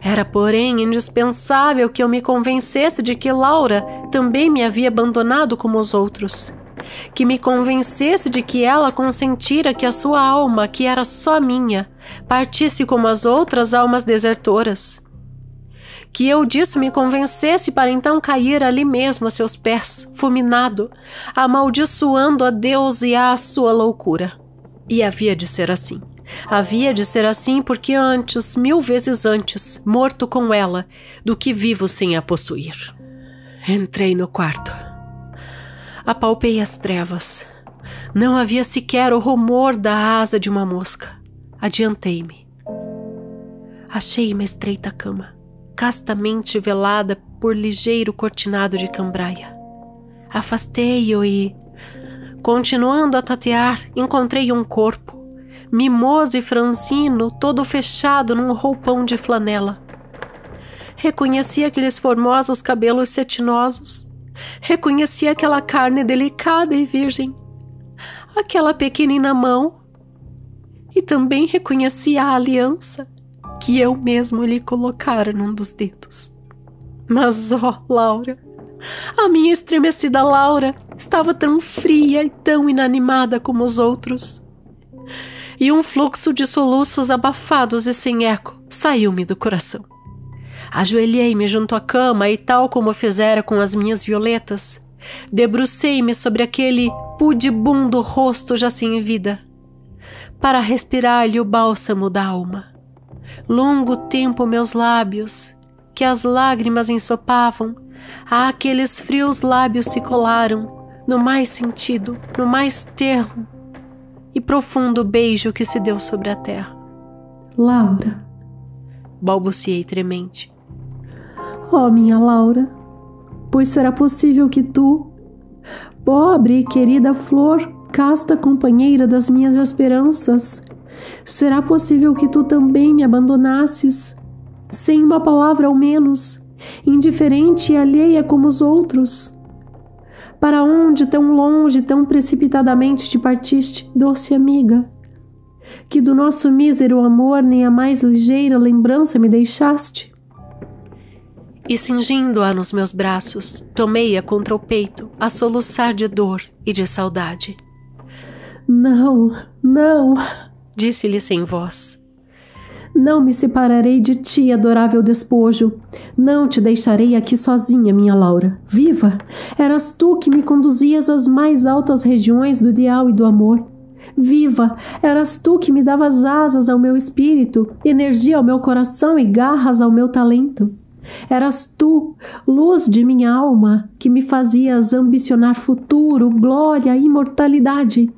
Era, porém, indispensável que eu me convencesse de que Laura também me havia abandonado como os outros. Que me convencesse de que ela consentira que a sua alma, que era só minha, partisse como as outras almas desertoras. Que eu disso me convencesse para então cair ali mesmo a seus pés, fulminado, amaldiçoando a Deus e à sua loucura. E havia de ser assim. Havia de ser assim porque antes, 1000 vezes antes, morto com ela, do que vivo sem a possuir. Entrei no quarto. Apalpei as trevas. Não havia sequer o rumor da asa de uma mosca. Adiantei-me. Achei uma estreita cama, castamente velada por ligeiro cortinado de cambraia. Afastei-o e, continuando a tatear, encontrei um corpo, mimoso e franzino, todo fechado num roupão de flanela. Reconheci aqueles formosos cabelos cetinosos. Reconheci aquela carne delicada e virgem. Aquela pequenina mão. E também reconheci a aliança que eu mesmo lhe colocara num dos dedos. Mas, Laura, a minha estremecida Laura estava tão fria e tão inanimada como os outros. e um fluxo de soluços abafados e sem eco saiu-me do coração. Ajoelhei-me junto à cama e, tal como fizera com as minhas violetas, debrucei-me sobre aquele pudibundo rosto já sem vida, para respirar-lhe o bálsamo da alma. Longo tempo meus lábios, que as lágrimas ensopavam, a aqueles frios lábios se colaram, no mais sentido, no mais terro e profundo beijo que se deu sobre a terra. Laura, balbuciei tremente. Oh, minha Laura, pois será possível que tu, pobre e querida flor, casta companheira das minhas esperanças, será possível que tu também me abandonasses, sem uma palavra ao menos, indiferente e alheia como os outros? Para onde tão longe, tão precipitadamente te partiste, doce amiga? Que do nosso mísero amor nem a mais ligeira lembrança me deixaste? E cingindo-a nos meus braços, tomei-a contra o peito, a soluçar de dor e de saudade. Não, não, disse-lhe sem voz. Não me separarei de ti, adorável despojo. Não te deixarei aqui sozinha, minha Laura. Viva! Eras tu que me conduzias às mais altas regiões do ideal e do amor. Viva! Eras tu que me davas asas ao meu espírito, energia ao meu coração e garras ao meu talento. Eras tu, luz de minha alma, que me fazias ambicionar futuro, glória e imortalidade.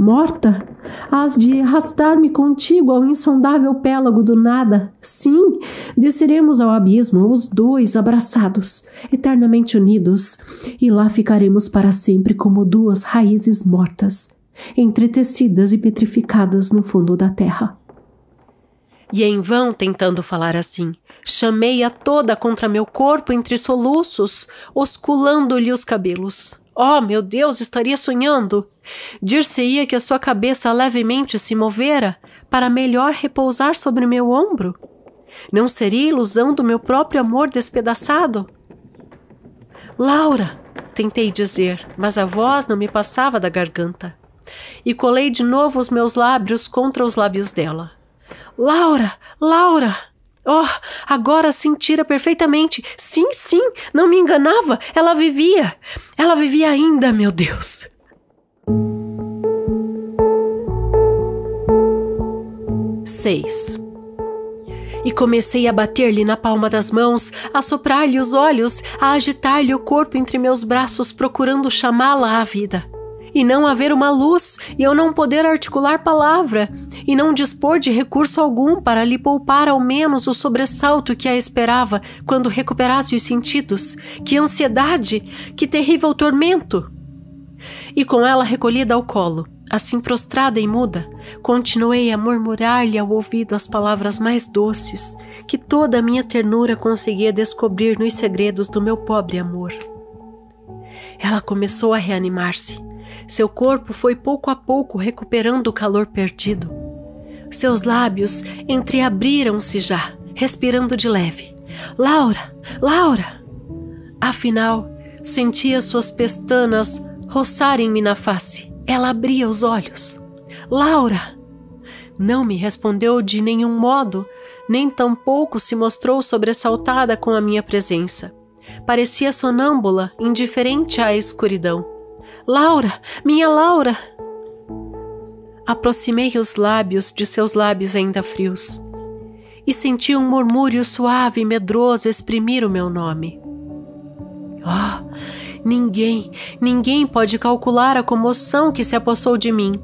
Morta, hás de arrastar-me contigo ao insondável pélago do nada. Sim, desceremos ao abismo, os dois abraçados, eternamente unidos, e lá ficaremos para sempre como duas raízes mortas, entretecidas e petrificadas no fundo da terra. E em vão, tentando falar assim, chamei-a toda contra meu corpo entre soluços, osculando-lhe os cabelos. Oh, meu Deus, estaria sonhando. Dir-se-ia que a sua cabeça levemente se movera para melhor repousar sobre meu ombro? Não seria ilusão do meu próprio amor despedaçado? Laura, tentei dizer, mas a voz não me passava da garganta. E colei de novo os meus lábios contra os lábios dela. Laura, Laura! Oh, agora sentira perfeitamente. Sim, sim, não me enganava. Ela vivia. Ela vivia ainda, meu Deus. Seis. E comecei a bater-lhe na palma das mãos, a soprar-lhe os olhos, a agitar-lhe o corpo entre meus braços, procurando chamá-la à vida. E não haver uma luz, e eu não poder articular palavra, e não dispor de recurso algum para lhe poupar ao menos o sobressalto que a esperava quando recuperasse os sentidos. Que ansiedade! Que terrível tormento! E com ela recolhida ao colo, assim prostrada e muda, continuei a murmurar-lhe ao ouvido as palavras mais doces que toda a minha ternura conseguia descobrir nos segredos do meu pobre amor. Ela começou a reanimar-se. Seu corpo foi pouco a pouco recuperando o calor perdido. Seus lábios entreabriram-se já, respirando de leve. Laura! Laura! Afinal, sentia suas pestanas roçarem-me na face. Ela abria os olhos. Laura! Não me respondeu de nenhum modo, nem tampouco se mostrou sobressaltada com a minha presença. Parecia sonâmbula, indiferente à escuridão. Laura! Minha Laura! Aproximei os lábios de seus lábios ainda frios e senti um murmúrio suave e medroso exprimir o meu nome. Oh! Ninguém pode calcular a comoção que se apossou de mim.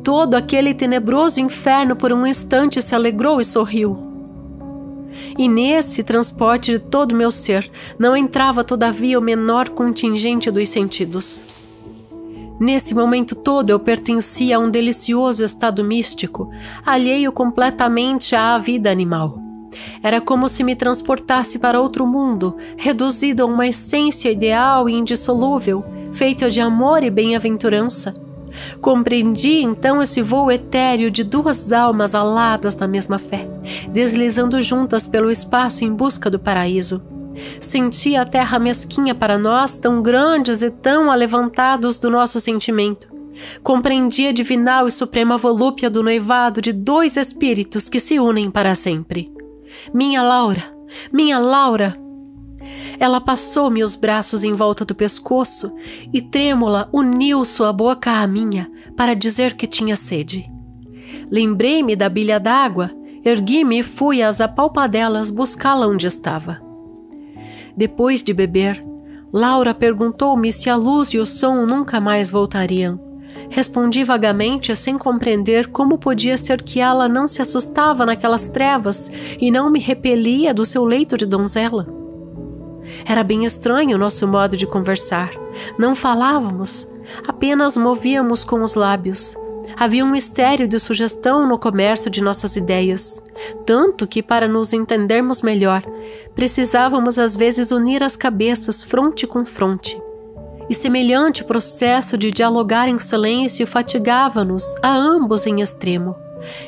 Todo aquele tenebroso inferno por um instante se alegrou e sorriu. E nesse transporte de todo o meu ser não entrava todavia o menor contingente dos sentidos. Nesse momento todo eu pertencia a um delicioso estado místico, alheio completamente à vida animal. Era como se me transportasse para outro mundo, reduzido a uma essência ideal e indissolúvel, feita de amor e bem-aventurança. Compreendi então esse voo etéreo de duas almas aladas na mesma fé, deslizando juntas pelo espaço em busca do paraíso. Senti a terra mesquinha para nós, tão grandes e tão alevantados do nosso sentimento, Compreendi a divinal e suprema volúpia do noivado de dois espíritos que se unem para sempre. Minha Laura! Minha Laura! Ela passou-me os braços em volta do pescoço e, trêmula, uniu sua boca à minha para dizer que tinha sede. Lembrei-me da bilha d'água, ergui-me e fui às apalpadelas buscá-la onde estava. Depois de beber, Laura perguntou-me se a luz e o som nunca mais voltariam. Respondi vagamente, sem compreender como podia ser que ela não se assustava naquelas trevas e não me repelia do seu leito de donzela. Era bem estranho o nosso modo de conversar. Não falávamos, apenas movíamos com os lábios. Havia um mistério de sugestão no comércio de nossas ideias, tanto que, para nos entendermos melhor, precisávamos às vezes unir as cabeças fronte com fronte. E semelhante processo de dialogar em silêncio fatigava-nos a ambos em extremo.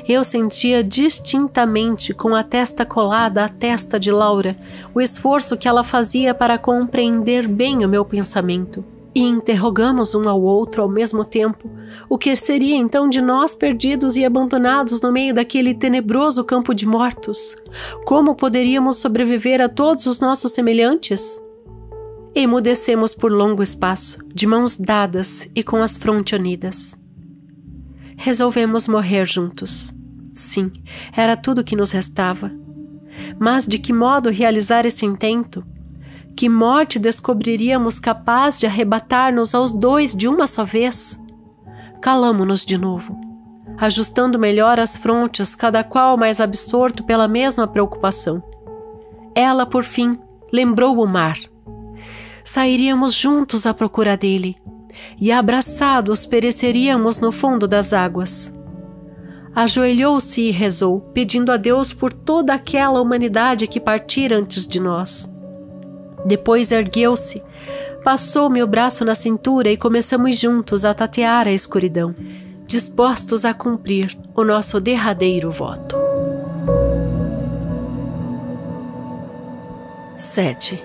Eu sentia distintamente, com a testa colada à testa de Laura, o esforço que ela fazia para compreender bem o meu pensamento. E interrogamos um ao outro ao mesmo tempo o que seria então de nós perdidos e abandonados no meio daquele tenebroso campo de mortos. Como poderíamos sobreviver a todos os nossos semelhantes? Emudecemos por longo espaço, de mãos dadas e com as frontes unidas. Resolvemos morrer juntos. Sim, era tudo o que nos restava. Mas de que modo realizar esse intento? Que morte descobriríamos capaz de arrebatar-nos aos dois de uma só vez? Calamo-nos de novo, ajustando melhor as frontes, cada qual mais absorto pela mesma preocupação. Ela, por fim, lembrou o mar. Sairíamos juntos à procura dele, e abraçados pereceríamos no fundo das águas. Ajoelhou-se e rezou, pedindo a Deus por toda aquela humanidade que partira antes de nós. Depois ergueu-se, passou-me o braço na cintura e começamos juntos a tatear a escuridão, dispostos a cumprir o nosso derradeiro voto. 7.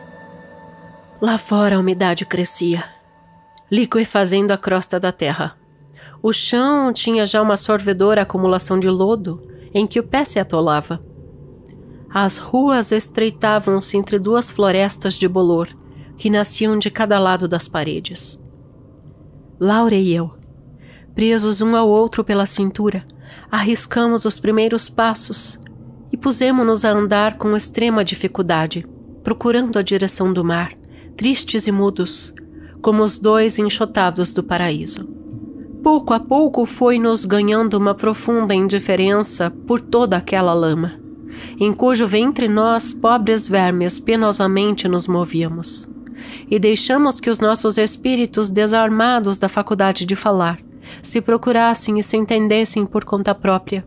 Lá fora a umidade crescia, liquefazendo a crosta da terra. O chão tinha já uma sorvedora acumulação de lodo em que o pé se atolava. As ruas estreitavam-se entre duas florestas de bolor que nasciam de cada lado das paredes. Laura e eu, presos um ao outro pela cintura, arriscamos os primeiros passos e pusemo-nos a andar com extrema dificuldade, procurando a direção do mar, tristes e mudos, como os dois enxotados do paraíso. Pouco a pouco foi-nos ganhando uma profunda indiferença por toda aquela lama, em cujo ventre nós, pobres vermes, penosamente nos movíamos, e deixamos que os nossos espíritos desarmados da faculdade de falar se procurassem e se entendessem por conta própria,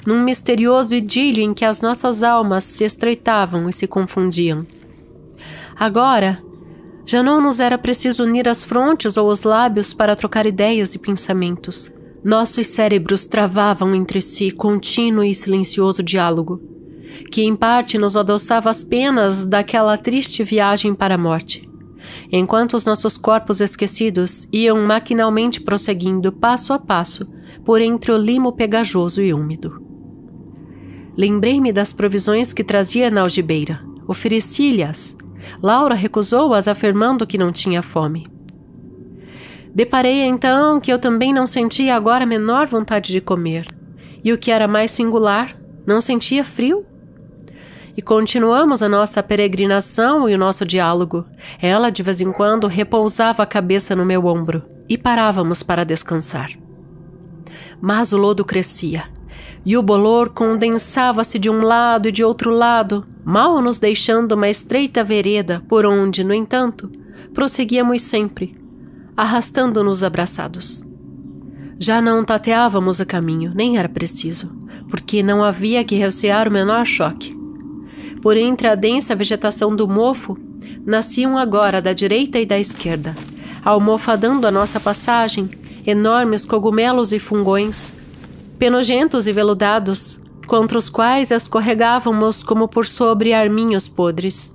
num misterioso idílio em que as nossas almas se estreitavam e se confundiam. Agora, já não nos era preciso unir as frontes ou os lábios para trocar ideias e pensamentos. Nossos cérebros travavam entre si contínuo e silencioso diálogo, que em parte nos adoçava as penas daquela triste viagem para a morte, enquanto os nossos corpos esquecidos iam maquinalmente prosseguindo passo a passo por entre o limo pegajoso e úmido. Lembrei-me das provisões que trazia na algibeira. Ofereci-lhe-as. Laura recusou-as, afirmando que não tinha fome. Deparei então que eu também não sentia agora a menor vontade de comer. E o que era mais singular, não sentia frio. E continuamos a nossa peregrinação e o nosso diálogo. Ela, de vez em quando, repousava a cabeça no meu ombro e parávamos para descansar. Mas o lodo crescia, e o bolor condensava-se de um lado e de outro lado, mal nos deixando uma estreita vereda por onde, no entanto, prosseguíamos sempre, arrastando-nos abraçados. Já não tateávamos o caminho, nem era preciso, porque não havia que recear o menor choque. Por entre a densa vegetação do mofo, nasciam agora da direita e da esquerda, almofadando a nossa passagem, enormes cogumelos e fungões, penojentos e veludados, contra os quais escorregávamos como por sobre arminhos podres.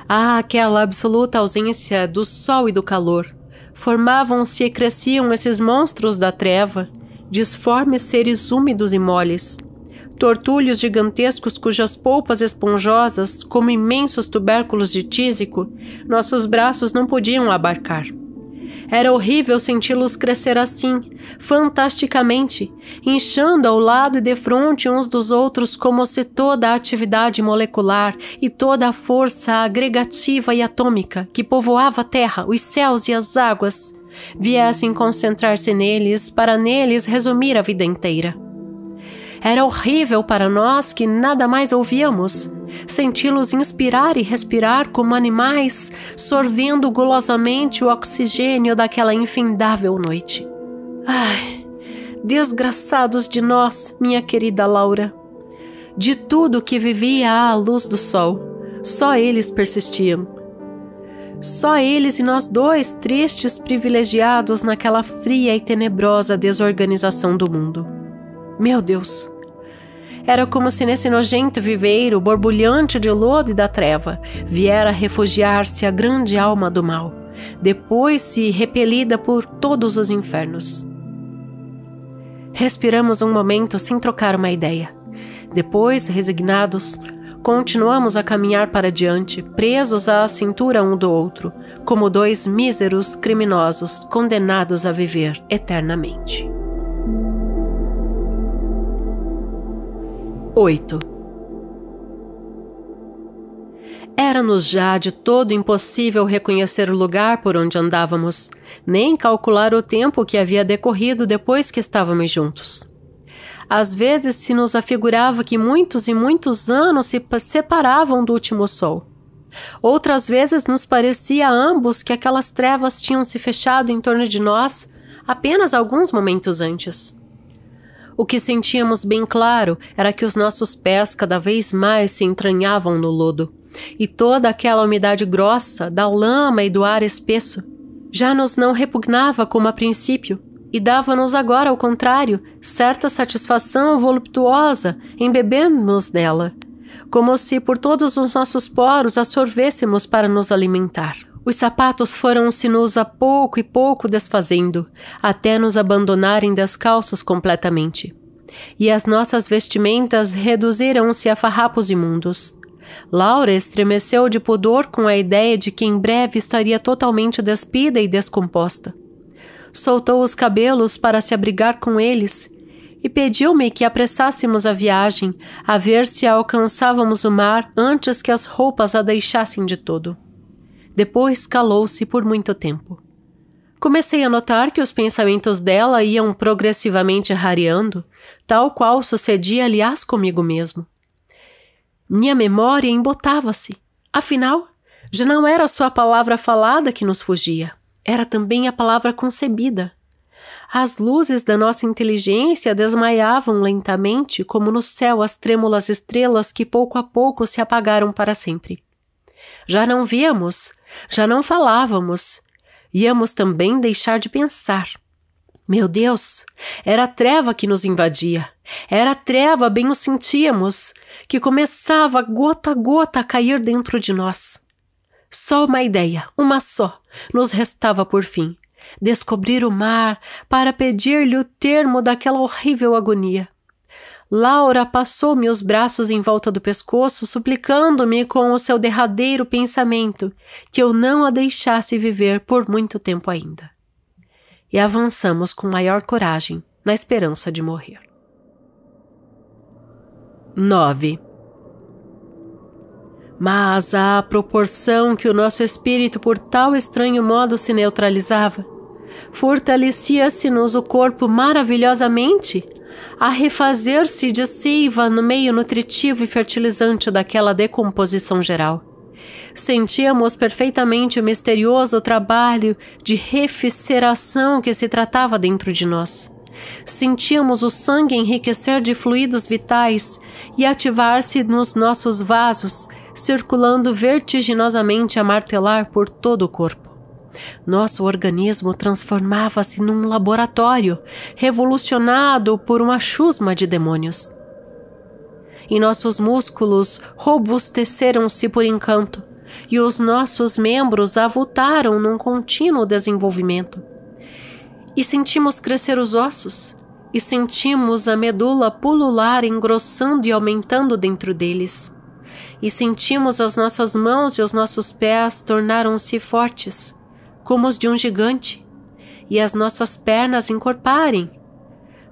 Aquela absoluta ausência do sol e do calor, Formavam-se e cresciam esses monstros da treva, disformes seres úmidos e moles, tortulhos gigantescos cujas polpas esponjosas, como imensos tubérculos de tísico, nossos braços não podiam abarcar. Era horrível senti-los crescer assim, fantasticamente, inchando ao lado e defronte uns dos outros como se toda a atividade molecular e toda a força agregativa e atômica que povoava a terra, os céus e as águas viessem concentrar-se neles para neles resumir a vida inteira. Era horrível para nós que nada mais ouvíamos, senti-los inspirar e respirar como animais, sorvendo golosamente o oxigênio daquela infindável noite. Ai, desgraçados de nós, minha querida Laura! De tudo que vivia à luz do sol, só eles persistiam. Só eles e nós dois, tristes privilegiados naquela fria e tenebrosa desorganização do mundo. Meu Deus! Era como se nesse nojento viveiro, borbulhante de lodo e da treva, viera refugiar-se a grande alma do mal, depois se repelida por todos os infernos. Respiramos um momento sem trocar uma ideia. Depois, resignados, continuamos a caminhar para diante, presos à cintura um do outro, como dois míseros criminosos condenados a viver eternamente. 8. Era-nos já de todo impossível reconhecer o lugar por onde andávamos, nem calcular o tempo que havia decorrido depois que estávamos juntos. Às vezes se nos afigurava que muitos e muitos anos se separavam do último sol. Outras vezes nos parecia a ambos que aquelas trevas tinham se fechado em torno de nós apenas alguns momentos antes. O que sentíamos bem claro era que os nossos pés cada vez mais se entranhavam no lodo, e toda aquela umidade grossa da lama e do ar espesso já nos não repugnava como a princípio, e dava-nos agora, ao contrário, certa satisfação voluptuosa em beber-nos nela, como se por todos os nossos poros a sorvêssemos para nos alimentar. Os sapatos foram-se-nos a pouco e pouco desfazendo, até nos abandonarem descalços completamente. E as nossas vestimentas reduziram-se a farrapos imundos. Laura estremeceu de pudor com a ideia de que em breve estaria totalmente despida e descomposta. Soltou os cabelos para se abrigar com eles e pediu-me que apressássemos a viagem, a ver se alcançávamos o mar antes que as roupas a deixassem de todo. Depois calou-se por muito tempo. Comecei a notar que os pensamentos dela iam progressivamente rareando, tal qual sucedia, aliás, comigo mesmo. Minha memória embotava-se. Afinal, já não era só a palavra falada que nos fugia, era também a palavra concebida. As luzes da nossa inteligência desmaiavam lentamente, como no céu as trêmulas estrelas que pouco a pouco se apagaram para sempre. Já não víamos, já não falávamos, íamos também deixar de pensar. Meu Deus, era a treva que nos invadia, era a treva, bem o sentíamos, que começava gota a gota a cair dentro de nós. Só uma ideia, uma só, nos restava por fim, descobrir o mar para pedir-lhe o termo daquela horrível agonia. Laura passou-me os braços em volta do pescoço, suplicando-me com o seu derradeiro pensamento que eu não a deixasse viver por muito tempo ainda. E avançamos com maior coragem, na esperança de morrer. 9. Mas à proporção que o nosso espírito por tal estranho modo se neutralizava, fortalecia-se-nos o corpo maravilhosamente, a refazer-se de seiva no meio nutritivo e fertilizante daquela decomposição geral. Sentíamos perfeitamente o misterioso trabalho de refrigeração que se tratava dentro de nós. Sentíamos o sangue enriquecer de fluidos vitais e ativar-se nos nossos vasos, circulando vertiginosamente a martelar por todo o corpo. Nosso organismo transformava-se num laboratório, revolucionado por uma chusma de demônios. E nossos músculos robusteceram-se por encanto, e os nossos membros avultaram num contínuo desenvolvimento. E sentimos crescer os ossos, e sentimos a medula pulular engrossando e aumentando dentro deles. E sentimos as nossas mãos e os nossos pés tornaram-se fortes, como os de um gigante, e as nossas pernas encorparem,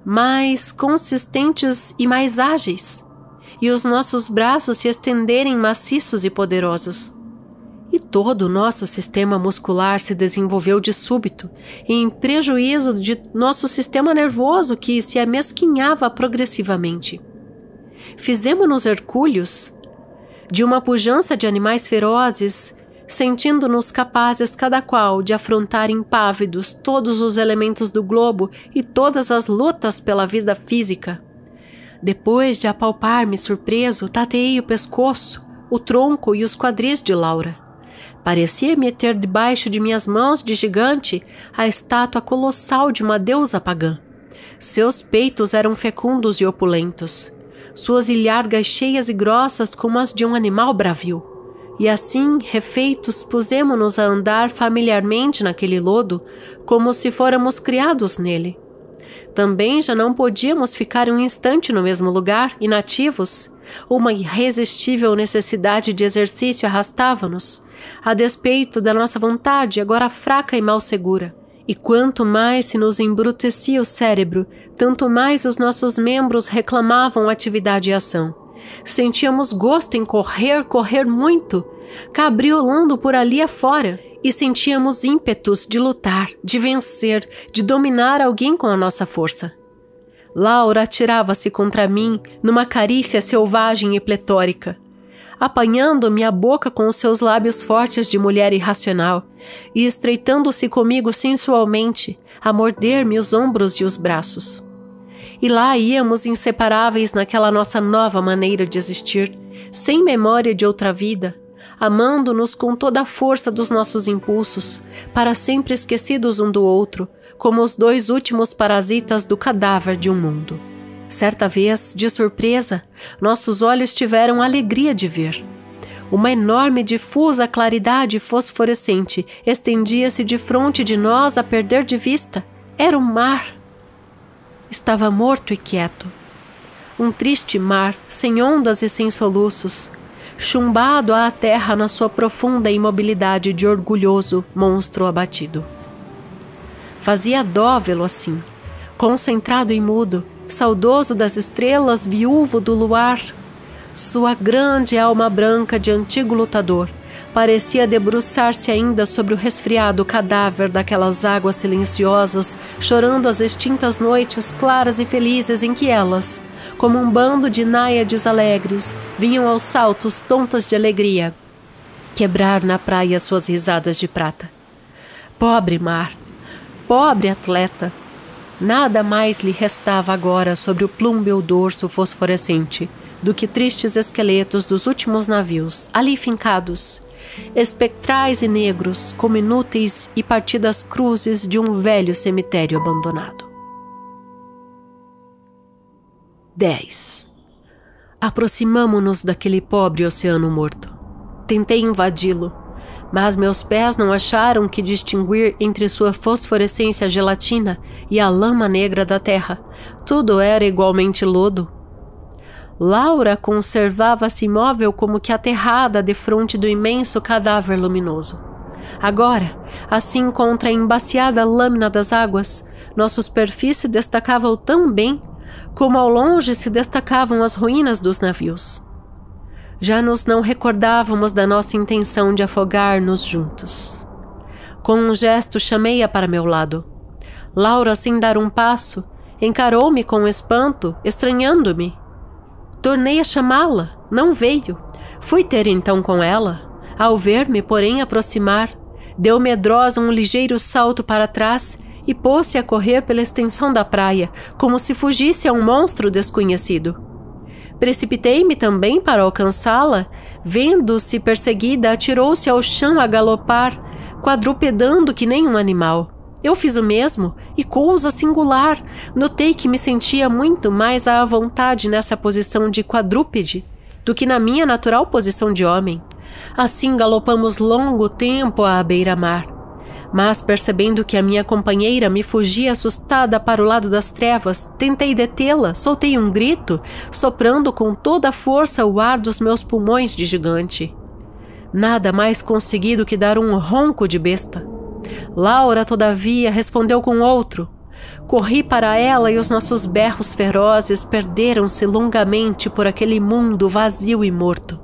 mais consistentes e mais ágeis, e os nossos braços se estenderem maciços e poderosos. E todo o nosso sistema muscular se desenvolveu de súbito, em prejuízo de nosso sistema nervoso que se amesquinhava progressivamente. Fizemo-nos hercúleos de uma pujança de animais ferozes, sentindo-nos capazes cada qual de afrontar impávidos todos os elementos do globo e todas as lutas pela vida física. Depois de apalpar-me surpreso, tateei o pescoço, o tronco e os quadris de Laura. Parecia-me ter debaixo de minhas mãos de gigante a estátua colossal de uma deusa pagã. Seus peitos eram fecundos e opulentos, suas ilhargas cheias e grossas como as de um animal bravio. E assim, refeitos, pusemo-nos a andar familiarmente naquele lodo, como se fôramos criados nele. Também já não podíamos ficar um instante no mesmo lugar, inativos. Uma irresistível necessidade de exercício arrastava-nos, a despeito da nossa vontade, agora fraca e mal segura. E quanto mais se nos embrutecia o cérebro, tanto mais os nossos membros reclamavam atividade e ação. Sentíamos gosto em correr muito, cabriolando por ali afora, e sentíamos ímpetos de lutar, de vencer, de dominar alguém com a nossa força. Laura atirava-se contra mim numa carícia selvagem e pletórica, apanhando-me a boca com os seus lábios fortes de mulher irracional e estreitando-se comigo sensualmente, a morder-me os ombros e os braços. E lá íamos inseparáveis naquela nossa nova maneira de existir, sem memória de outra vida, amando-nos com toda a força dos nossos impulsos, para sempre esquecidos um do outro, como os dois últimos parasitas do cadáver de um mundo. Certa vez, de surpresa, nossos olhos tiveram a alegria de ver. Uma enorme difusa claridade fosforescente estendia-se defronte de nós a perder de vista. Era o mar. Estava morto e quieto. Um triste mar, sem ondas e sem soluços, chumbado à terra na sua profunda imobilidade de orgulhoso monstro abatido. Fazia dó vê-lo assim, concentrado e mudo, saudoso das estrelas, viúvo do luar. Sua grande alma branca de antigo lutador parecia debruçar-se ainda sobre o resfriado cadáver daquelas águas silenciosas, chorando as extintas noites claras e felizes em que elas, como um bando de náiades alegres, vinham aos saltos tontas de alegria, quebrar na praia suas risadas de prata. Pobre mar, pobre atleta! Nada mais lhe restava agora sobre o plúmbeo dorso fosforescente do que tristes esqueletos dos últimos navios, ali fincados, espectrais e negros, como inúteis e partidas cruzes de um velho cemitério abandonado. 10. Aproximamo-nos daquele pobre oceano morto. Tentei invadi-lo, mas meus pés não acharam que distinguir entre sua fosforescência gelatina e a lama negra da terra. Tudo era igualmente lodo. Laura conservava-se imóvel como que aterrada defronte do imenso cadáver luminoso. Agora, assim contra a embaciada lâmina das águas, nossa superfície destacavam tão bem como ao longe se destacavam as ruínas dos navios. Já nos não recordávamos da nossa intenção de afogar-nos juntos. Com um gesto chamei-a para meu lado. Laura, sem dar um passo, encarou-me com espanto, estranhando-me. Tornei a chamá-la, não veio. Fui ter então com ela. Ao ver-me, porém, aproximar, deu medrosa um ligeiro salto para trás e pôs-se a correr pela extensão da praia, como se fugisse a um monstro desconhecido. Precipitei-me também para alcançá-la. Vendo-se perseguida, atirou-se ao chão a galopar, quadrupedando que nem um animal. Eu fiz o mesmo, e coisa singular, notei que me sentia muito mais à vontade nessa posição de quadrúpede do que na minha natural posição de homem. Assim galopamos longo tempo à beira-mar. Mas, percebendo que a minha companheira me fugia assustada para o lado das trevas, tentei detê-la, soltei um grito, soprando com toda a força o ar dos meus pulmões de gigante. Nada mais consegui do que dar um ronco de besta. Laura, todavia, respondeu com outro. Corri para ela e os nossos berros ferozes perderam-se longamente por aquele mundo vazio e morto.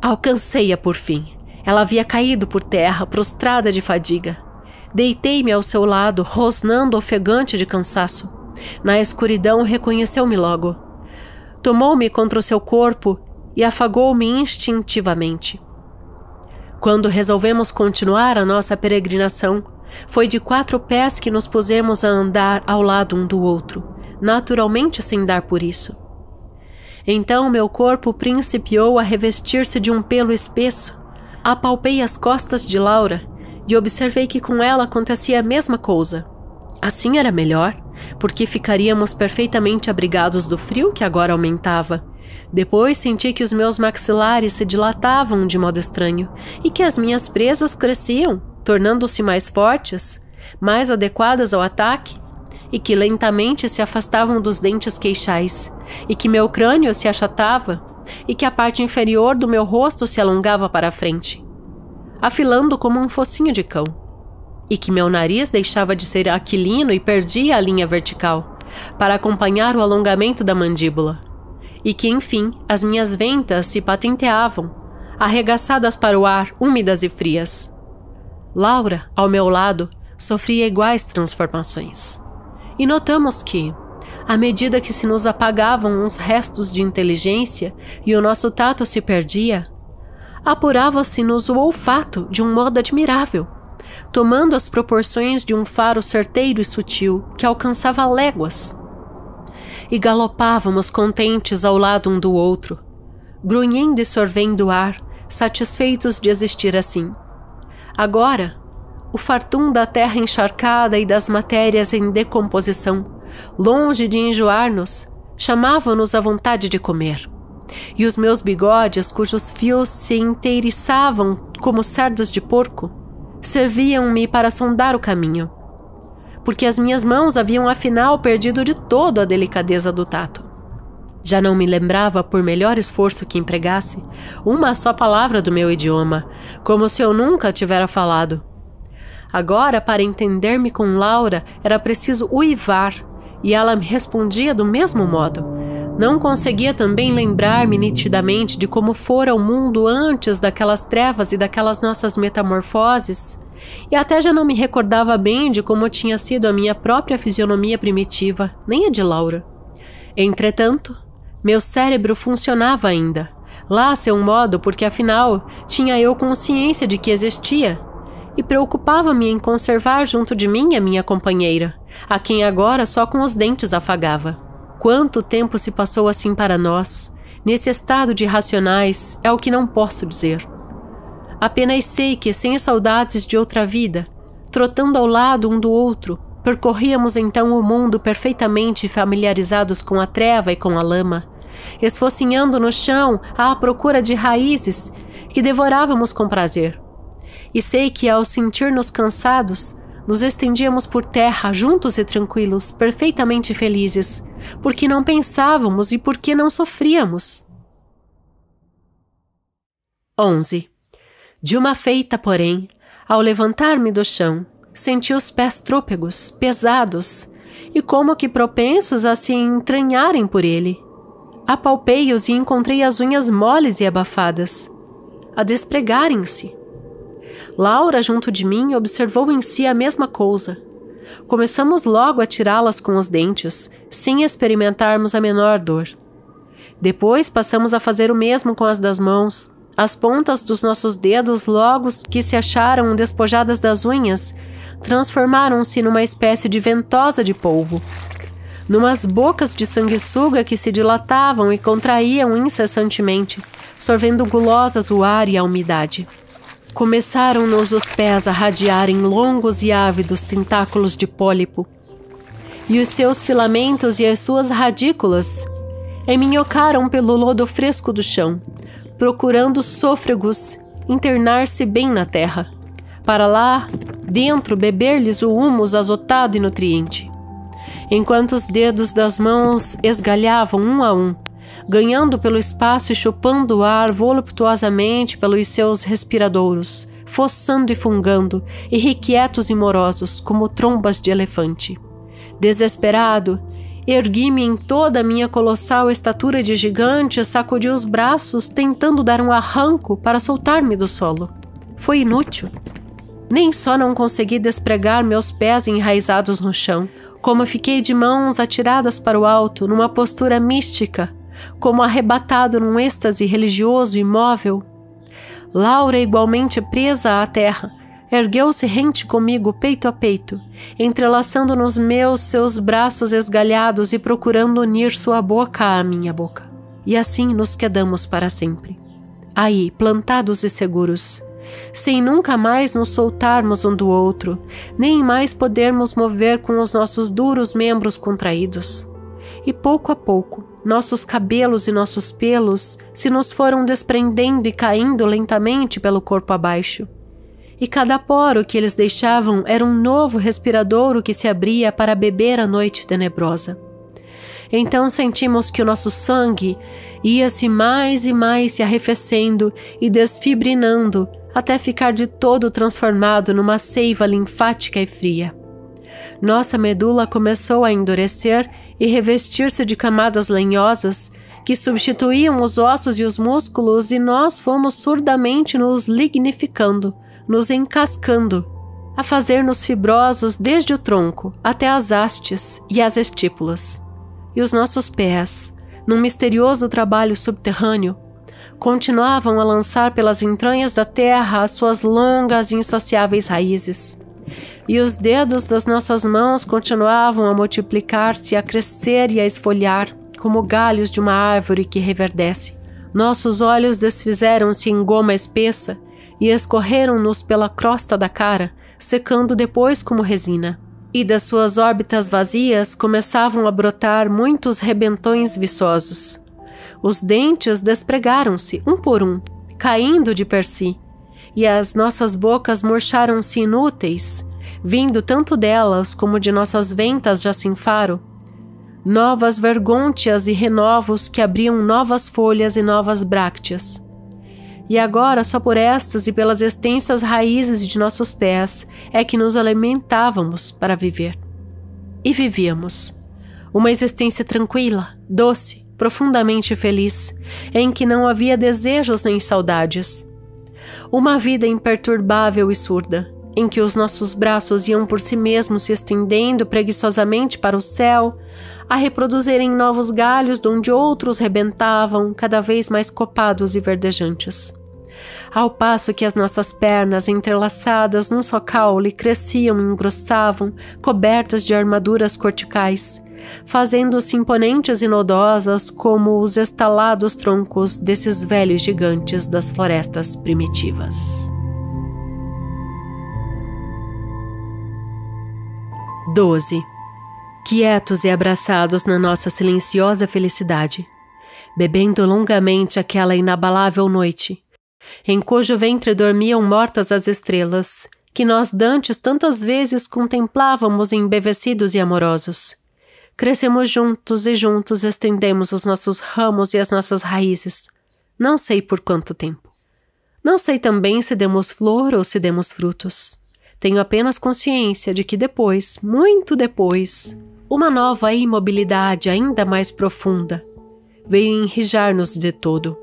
Alcancei-a por fim. Ela havia caído por terra, prostrada de fadiga. Deitei-me ao seu lado, rosnando ofegante de cansaço. Na escuridão reconheceu-me logo. Tomou-me contra o seu corpo e afagou-me instintivamente. Quando resolvemos continuar a nossa peregrinação, foi de 4 pés que nos pusemos a andar ao lado um do outro, naturalmente sem dar por isso. Então meu corpo principiou a revestir-se de um pelo espesso. Apalpei as costas de Laura e observei que com ela acontecia a mesma coisa. Assim era melhor, porque ficaríamos perfeitamente abrigados do frio que agora aumentava. Depois senti que os meus maxilares se dilatavam de modo estranho e que as minhas presas cresciam, tornando-se mais fortes, mais adequadas ao ataque, e que lentamente se afastavam dos dentes queixais, e que meu crânio se achatava, e que a parte inferior do meu rosto se alongava para a frente, afilando como um focinho de cão, e que meu nariz deixava de ser aquilino e perdia a linha vertical, para acompanhar o alongamento da mandíbula, e que, enfim, as minhas ventas se patenteavam, arregaçadas para o ar, úmidas e frias. Laura, ao meu lado, sofria iguais transformações. E notamos que, à medida que se nos apagavam uns restos de inteligência e o nosso tato se perdia, apurava-se-nos o olfato de um modo admirável, tomando as proporções de um faro certeiro e sutil que alcançava léguas. E galopávamos contentes ao lado um do outro, grunhindo e sorvendo o ar, satisfeitos de existir assim. Agora, o fartum da terra encharcada e das matérias em decomposição, longe de enjoar-nos, chamavam-nos à vontade de comer. E os meus bigodes, cujos fios se inteiriçavam como cerdas de porco, serviam-me para sondar o caminho, porque as minhas mãos haviam afinal perdido de todo a delicadeza do tato. Já não me lembrava, por melhor esforço que empregasse, uma só palavra do meu idioma, como se eu nunca tivera falado. Agora, para entender-me com Laura, era preciso uivar, e ela me respondia do mesmo modo. Não conseguia também lembrar-me nitidamente de como fora o mundo antes daquelas trevas e daquelas nossas metamorfoses, e até já não me recordava bem de como tinha sido a minha própria fisionomia primitiva, nem a de Laura. Entretanto, meu cérebro funcionava ainda, lá a seu modo, porque afinal tinha eu consciência de que existia, e preocupava-me em conservar junto de mim a minha companheira, a quem agora só com os dentes afagava. Quanto tempo se passou assim para nós, nesse estado de irracionais, é o que não posso dizer. Apenas sei que, sem saudades de outra vida, trotando ao lado um do outro, percorríamos então o mundo perfeitamente familiarizados com a treva e com a lama, esfocinhando no chão à procura de raízes que devorávamos com prazer. E sei que, ao sentir-nos cansados, nos estendíamos por terra, juntos e tranquilos, perfeitamente felizes, porque não pensávamos e porque não sofríamos. 11. De uma feita, porém, ao levantar-me do chão, senti os pés trôpegos, pesados, e como que propensos a se entranharem por ele. Apalpei-os e encontrei as unhas moles e abafadas, a despregarem-se. Laura, junto de mim, observou em si a mesma coisa. Começamos logo a tirá-las com os dentes, sem experimentarmos a menor dor. Depois passamos a fazer o mesmo com as das mãos. As pontas dos nossos dedos, logo que se acharam despojadas das unhas, transformaram-se numa espécie de ventosa de polvo, numas bocas de sanguessuga que se dilatavam e contraíam incessantemente, sorvendo gulosas o ar e a umidade. Começaram-nos os pés a radiarem longos e ávidos tentáculos de pólipo, e os seus filamentos e as suas radículas eminhocaram pelo lodo fresco do chão, procurando sôfregos internar-se bem na terra, para lá dentro beber-lhes o humus azotado e nutriente. Enquanto os dedos das mãos esgalhavam um a um, ganhando pelo espaço e chupando o ar voluptuosamente pelos seus respiradouros, fossando e fungando, irrequietos e morosos, como trombas de elefante. Desesperado, ergui-me em toda a minha colossal estatura de gigante e sacudi os braços, tentando dar um arranco para soltar-me do solo. Foi inútil. Nem só não consegui despregar meus pés enraizados no chão, como fiquei de mãos atiradas para o alto, numa postura mística, como arrebatado num êxtase religioso imóvel. Laura, igualmente presa à terra, ergueu-se rente comigo, peito a peito, entrelaçando nos meus seus braços esgalhados e procurando unir sua boca à minha boca. E assim nos quedamos para sempre. Aí, plantados e seguros, sem nunca mais nos soltarmos um do outro, nem mais podermos mover com os nossos duros membros contraídos. E pouco a pouco, nossos cabelos e nossos pelos se nos foram desprendendo e caindo lentamente pelo corpo abaixo. E cada poro que eles deixavam era um novo respiradouro que se abria para beber a noite tenebrosa. Então sentimos que o nosso sangue ia-se mais e mais se arrefecendo e desfibrinando até ficar de todo transformado numa seiva linfática e fria. Nossa medula começou a endurecer e revestir-se de camadas lenhosas que substituíam os ossos e os músculos, e nós fomos surdamente nos lignificando, nos encascando, a fazer-nos fibrosos desde o tronco até as hastes e as estípulas. E os nossos pés, num misterioso trabalho subterrâneo, continuavam a lançar pelas entranhas da terra as suas longas e insaciáveis raízes. E os dedos das nossas mãos continuavam a multiplicar-se, a crescer e a esfolhar, como galhos de uma árvore que reverdece. Nossos olhos desfizeram-se em goma espessa e escorreram-nos pela crosta da cara, secando depois como resina. E das suas órbitas vazias começavam a brotar muitos rebentões viçosos. Os dentes despregaram-se, um por um, caindo de per si, e as nossas bocas murcharam-se inúteis, vindo tanto delas como de nossas ventas já sem faro, novas vergônteas e renovos que abriam novas folhas e novas brácteas. E agora, só por estas e pelas extensas raízes de nossos pés, é que nos alimentávamos para viver. E vivíamos. Uma existência tranquila, doce, profundamente feliz, em que não havia desejos nem saudades. Uma vida imperturbável e surda, em que os nossos braços iam por si mesmos se estendendo preguiçosamente para o céu, a reproduzirem novos galhos de onde outros rebentavam, cada vez mais copados e verdejantes. Ao passo que as nossas pernas, entrelaçadas num só caule, cresciam e engrossavam, cobertas de armaduras corticais, fazendo-se imponentes e nodosas como os estalados troncos desses velhos gigantes das florestas primitivas. 12. Quietos e abraçados na nossa silenciosa felicidade, bebendo longamente aquela inabalável noite, em cujo ventre dormiam mortas as estrelas, que nós dantes tantas vezes contemplávamos embevecidos e amorosos. Crescemos juntos e juntos estendemos os nossos ramos e as nossas raízes, não sei por quanto tempo. Não sei também se demos flor ou se demos frutos. Tenho apenas consciência de que depois, muito depois, uma nova imobilidade ainda mais profunda veio enrijar-nos de todo.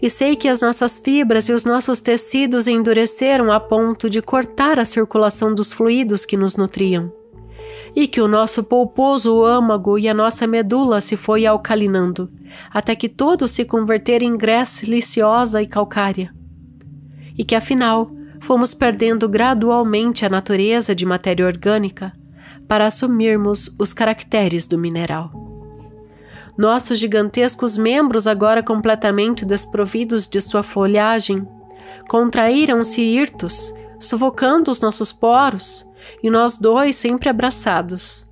E sei que as nossas fibras e os nossos tecidos endureceram a ponto de cortar a circulação dos fluidos que nos nutriam, e que o nosso polposo âmago e a nossa medula se foi alcalinando, até que todo se converter em grés liciosa e calcária, e que afinal fomos perdendo gradualmente a natureza de matéria orgânica para assumirmos os caracteres do mineral. Nossos gigantescos membros, agora completamente desprovidos de sua folhagem, contraíram-se hirtos, sufocando os nossos poros, e nós dois sempre abraçados.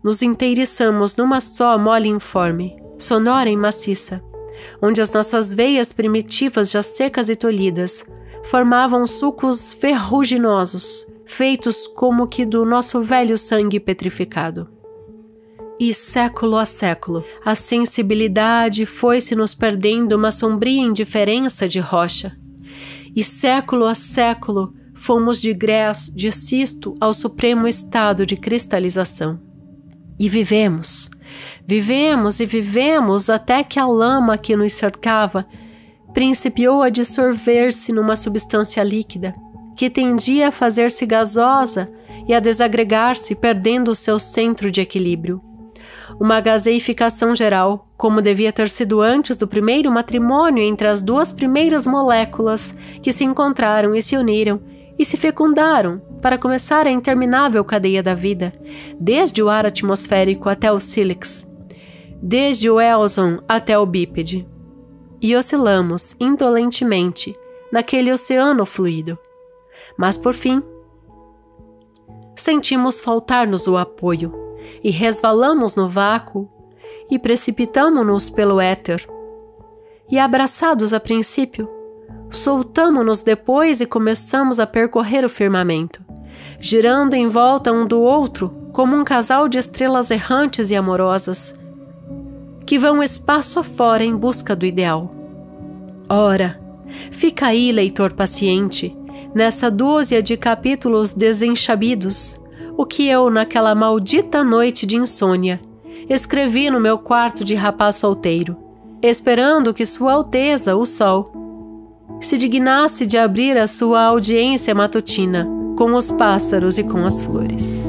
Nos inteiriçamos numa só mole informe, sonora e maciça, onde as nossas veias primitivas já secas e tolhidas formavam sucos ferruginosos, feitos como que do nosso velho sangue petrificado. E século a século, a sensibilidade foi-se nos perdendo uma sombria indiferença de rocha. E século a século, fomos digrés de cisto ao supremo estado de cristalização. E vivemos e vivemos até que a lama que nos cercava principiou a dissolver-se numa substância líquida, que tendia a fazer-se gasosa e a desagregar-se, perdendo o seu centro de equilíbrio. Uma gaseificação geral, como devia ter sido antes do primeiro matrimônio entre as duas primeiras moléculas que se encontraram e se uniram e se fecundaram para começar a interminável cadeia da vida, desde o ar atmosférico até o sílex, desde o éoson até o bípede. E oscilamos indolentemente naquele oceano fluido. Mas, por fim, sentimos faltar-nos o apoio e resvalamos no vácuo e precipitamo-nos pelo éter. E abraçados a princípio, soltamo-nos depois e começamos a percorrer o firmamento, girando em volta um do outro como um casal de estrelas errantes e amorosas, que vão espaço afora em busca do ideal. Ora, fica aí, leitor paciente, nessa dúzia de capítulos desenchabidos, o que eu, naquela maldita noite de insônia, escrevi no meu quarto de rapaz solteiro, esperando que Sua Alteza, o Sol, se dignasse de abrir a sua audiência matutina com os pássaros e com as flores.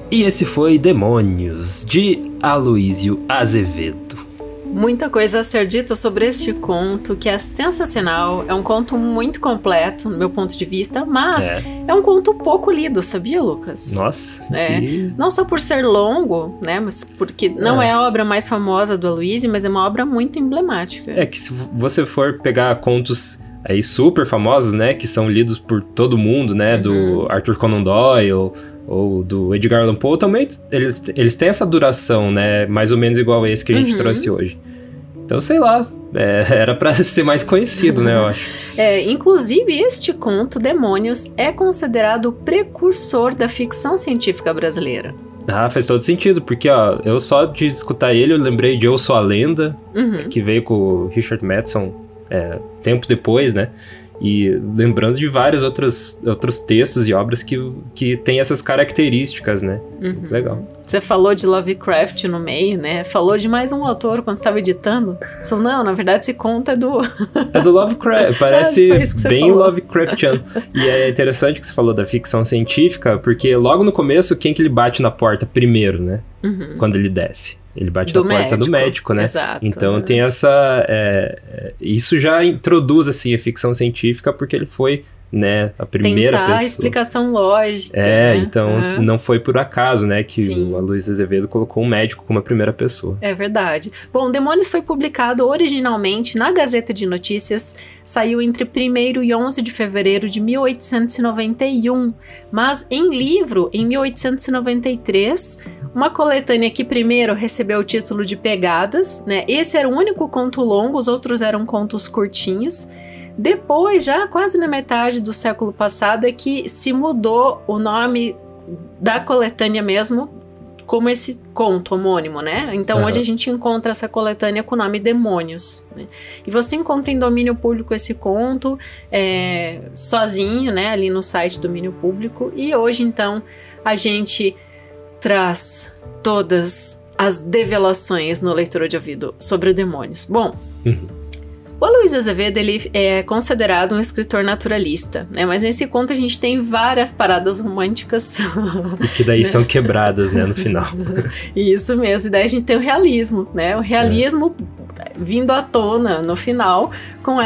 E esse foi Demônios, de Aloísio Azevedo. Muita coisa a ser dita sobre este conto, que é sensacional. É um conto muito completo, no meu ponto de vista, mas é um conto pouco lido, sabia, Lucas? Nossa, Não só por ser longo, né, mas porque não é a obra mais famosa do Aloísio, mas é uma obra muito emblemática. É que se você for pegar contos aí super famosos, né, que são lidos por todo mundo, né, do Arthur Conan Doyle ou do Edgar Allan Poe, também eles têm essa duração, né, mais ou menos igual a esse que a gente trouxe hoje. Então, sei lá, era pra ser mais conhecido, né, eu acho. Inclusive, este conto, Demônios, é considerado o precursor da ficção científica brasileira. Ah, faz todo sentido, porque, ó, eu só de escutar ele, eu lembrei de Eu Sou a Lenda, que veio com o Richard Matheson tempo depois, né? E lembrando de vários outros textos e obras que tem essas características, né? Legal. Você falou de Lovecraft no meio, né? Falou de mais um autor quando estava editando. Não, na verdade esse conto é do... É do Lovecraft, parece bem falou. Lovecraftiano. E é interessante que você falou da ficção científica, porque logo no começo, quem que ele bate na porta primeiro, né? Quando ele desce. Ele bate na porta do médico, né? Exato. Então tem essa... isso já introduz, assim, a ficção científica, porque ele foi, né, a primeira pessoa. A explicação lógica. Né? Então não foi por acaso, né, que o Aloísio Azevedo colocou um médico como a primeira pessoa. É verdade. Bom, Demônios foi publicado originalmente na Gazeta de Notícias, saiu entre 1º e 11 de fevereiro de 1891, mas em livro, em 1893, uma coletânea que primeiro recebeu o título de Pegadas, né? Esse era o único conto longo, os outros eram contos curtinhos. Depois, já quase na metade do século passado, é que se mudou o nome da coletânea mesmo, como esse conto homônimo, né? Então, hoje a gente encontra essa coletânea com o nome Demônios, né? E você encontra em domínio público esse conto sozinho, né? Ali no site Domínio Público. E hoje, então, a gente traz todas as develações no Leitura de Ouvido sobre o Demônios. Bom... O Aloísio Azevedo, ele é considerado um escritor naturalista, né? Mas nesse conto a gente tem várias paradas românticas. E que daí são quebradas, né, no final. Isso mesmo, e daí a gente tem o realismo, né? O realismo vindo à tona no final, com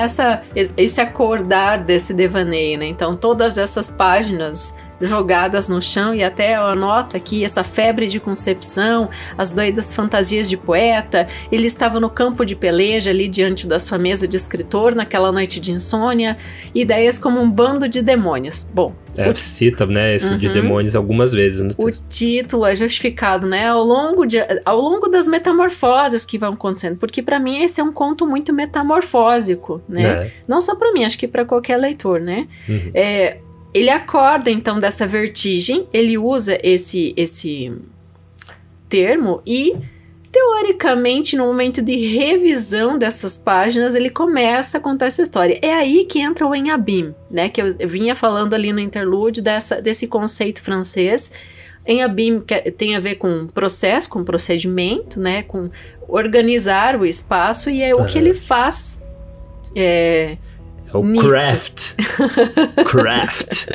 esse acordar desse devaneio, né? Então todas essas páginas jogadas no chão, e até eu anoto aqui essa febre de concepção, as doidas fantasias de poeta. Ele estava no campo de peleja ali diante da sua mesa de escritor naquela noite de insônia, ideias como um bando de demônios. Bom, cita, né, esse de demônios algumas vezes no texto. O título é justificado, né, ao longo das metamorfoses que vão acontecendo, porque para mim esse é um conto muito metamorfósico, né? Não só para mim, acho que para qualquer leitor, né? Ele acorda então dessa vertigem, ele usa esse termo e, teoricamente, no momento de revisão dessas páginas, ele começa a contar essa história. É aí que entra o Enhabim, né? Que eu vinha falando ali no interlúdio desse conceito francês. Enhabim tem a ver com processo, com procedimento, né? Com organizar o espaço, e é o que ele faz. É o nisso. Craft.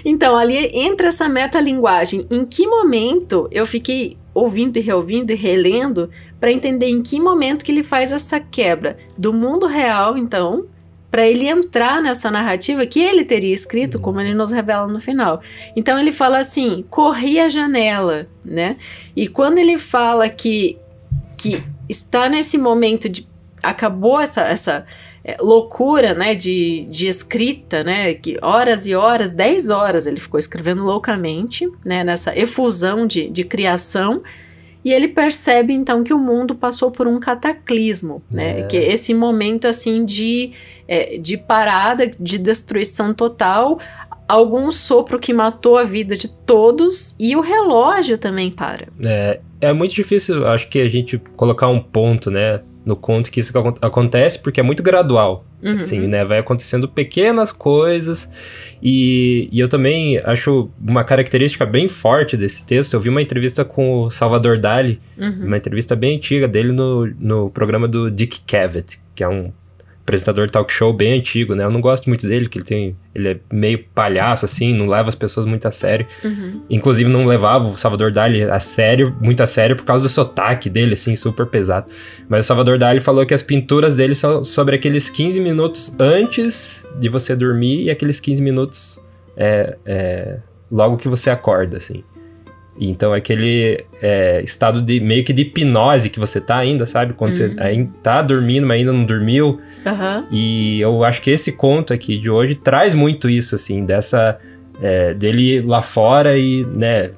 Então, ali entra essa metalinguagem. Em que momento eu fiquei ouvindo e reouvindo e relendo para entender em que momento que ele faz essa quebra do mundo real, então, para ele entrar nessa narrativa que ele teria escrito, como ele nos revela no final. Então ele fala assim, corri a janela, né? E quando ele fala que está nesse momento de... acabou essa loucura, né, de escrita, né, que horas e horas, 10 horas ele ficou escrevendo loucamente, né, nessa efusão de criação, e ele percebe então que o mundo passou por um cataclismo, né, que esse momento assim de parada, de destruição total, algum sopro que matou a vida de todos, e o relógio também para. É muito difícil, acho que a gente colocar um ponto, né, no conto que isso acontece, porque é muito gradual, assim, né? Vai acontecendo pequenas coisas, e eu também acho uma característica bem forte desse texto. Eu vi uma entrevista com o Salvador Dali, uma entrevista bem antiga dele no programa do Dick Cavett, que é um apresentador de talk show bem antigo, né? Eu não gosto muito dele, que ele é meio palhaço, assim, não leva as pessoas muito a sério. Inclusive, não levava o Salvador Dali muito a sério, por causa do sotaque dele, assim, super pesado. Mas o Salvador Dali falou que as pinturas dele são sobre aqueles 15 minutos antes de você dormir e aqueles 15 minutos logo que você acorda, assim. Então, aquele estado de meio que de hipnose que você tá ainda, sabe? Quando você ainda tá dormindo, mas ainda não dormiu. E eu acho que esse conto aqui de hoje traz muito isso, assim, dele ir lá fora e, né,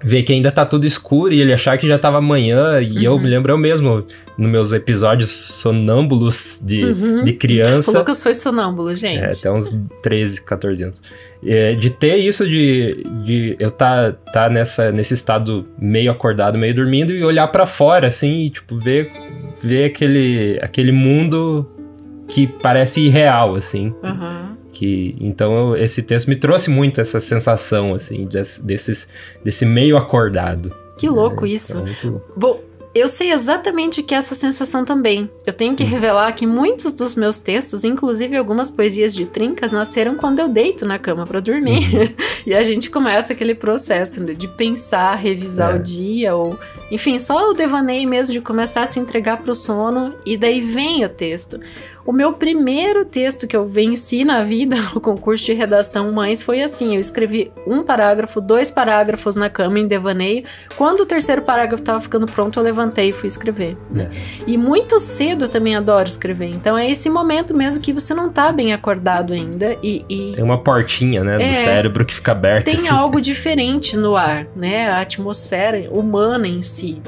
ver que ainda tá tudo escuro e ele achar que já tava amanhã. E eu me lembro eu mesmo, nos meus episódios sonâmbulos de criança. O Lucas foi sonâmbulo, gente. Até uns 13, 14 anos. De ter isso de eu tá nesse estado meio acordado, meio dormindo, e olhar pra fora, assim, e tipo, ver aquele mundo que parece irreal, assim. Então esse texto me trouxe muito essa sensação, assim, desse meio acordado. Que louco isso. Muito louco. Bom, eu sei exatamente o que é essa sensação também. Eu tenho que revelar que muitos dos meus textos, inclusive algumas poesias de Trincas, nasceram quando eu deito na cama pra dormir. E a gente começa aquele processo de pensar, revisar o dia, ou... Enfim, só o devaneio mesmo de começar a se entregar pro sono, e daí vem o texto. O meu primeiro texto que eu venci na vida, o concurso de redação Mães, foi assim, eu escrevi 1 parágrafo, 2 parágrafos na cama em devaneio. Quando o 3º parágrafo estava ficando pronto, eu levantei e fui escrever. E muito cedo eu também adoro escrever, então é esse momento mesmo que você não tá bem acordado ainda e... Tem uma portinha, né, do cérebro que fica aberta. Tem assim. algo diferente no ar, né, a atmosfera humana em si.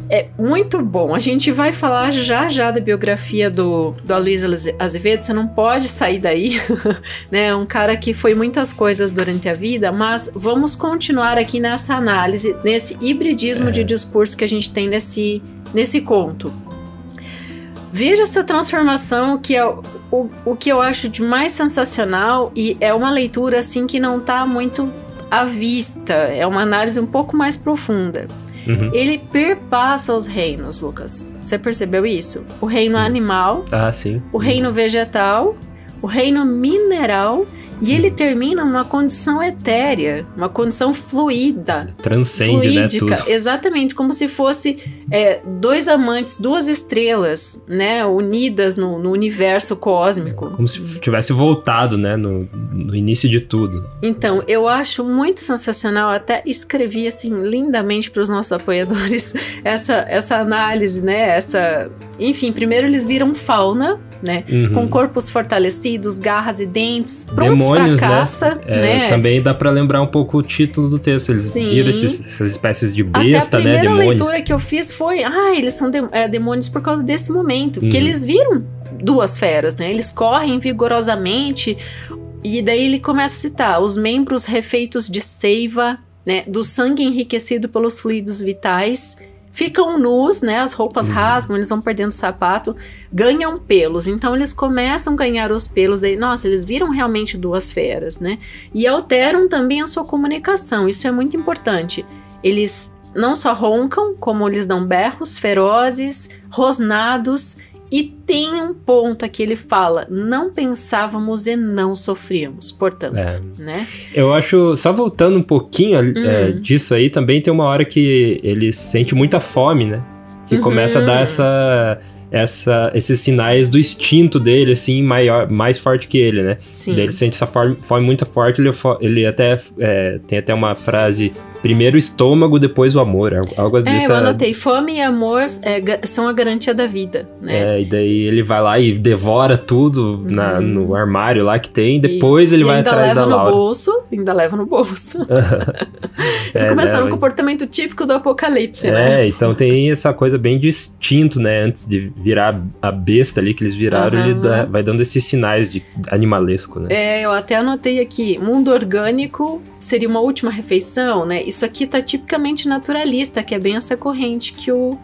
É muito bom. A gente vai falar já da biografia do Aloysio Azevedo. Você não pode sair daí, né? Um cara que foi muitas coisas durante a vida, mas vamos continuar aqui nessa análise, nesse hibridismo de discurso que a gente tem nesse conto. Veja essa transformação, que é o que eu acho de mais sensacional, e é uma leitura assim que não está muito à vista, é uma análise um pouco mais profunda. Ele perpassa os reinos, Lucas. Você percebeu isso? O reino animal, sim. O reino vegetal, o reino mineral E ele termina numa condição etérea, uma condição fluida. Transcende, fluídica, né, tudo. Exatamente, como se fosse dois amantes, duas estrelas, né, unidas no universo cósmico. Como se tivesse voltado, né, no início de tudo. Então, eu acho muito sensacional, até escrevi assim lindamente para os nossos apoiadores essa análise, né, enfim, primeiro eles viram fauna, né, com corpos fortalecidos, garras e dentes, prontos para caça, né? Também dá para lembrar um pouco o título do texto, eles viram essas espécies de besta, até né, demônios. A primeira leitura que eu fiz foi, eles são demônios por causa desse momento, que eles viram duas feras, né, eles correm vigorosamente, e daí ele começa a citar os membros refeitos de seiva, né, do sangue enriquecido pelos fluidos vitais, ficam nus, né, as roupas rasgam, eles vão perdendo o sapato, ganham pelos, então eles começam a ganhar os pelos, aí, nossa, eles viram realmente duas feras, né, e alteram também a sua comunicação, isso é muito importante, eles não só roncam, como eles dão berros ferozes, rosnados, e tem um ponto aqui, ele fala, não pensávamos e não sofríamos, portanto, né? Eu acho, só voltando um pouquinho disso aí, também tem uma hora que ele sente muita fome, né? Que começa a dar esses sinais do instinto dele, assim, mais forte que ele, né? Sim. Daí ele sente essa fome muito forte, ele até tem até uma frase, primeiro o estômago, depois o amor, algo disso. Eu anotei, fome e amor são a garantia da vida, né? E daí ele vai lá e devora tudo no armário lá que tem, depois ele vai atrás da Laura. Ainda leva no bolso. Fica começando um comportamento típico do apocalipse, né? Então tem essa coisa bem de instinto, né? Antes de virar a besta ali que eles viraram, ele vai dando esses sinais de animalesco, né? Eu até anotei aqui, mundo orgânico seria uma última refeição, né? Isso aqui tá tipicamente naturalista, que é bem essa corrente que o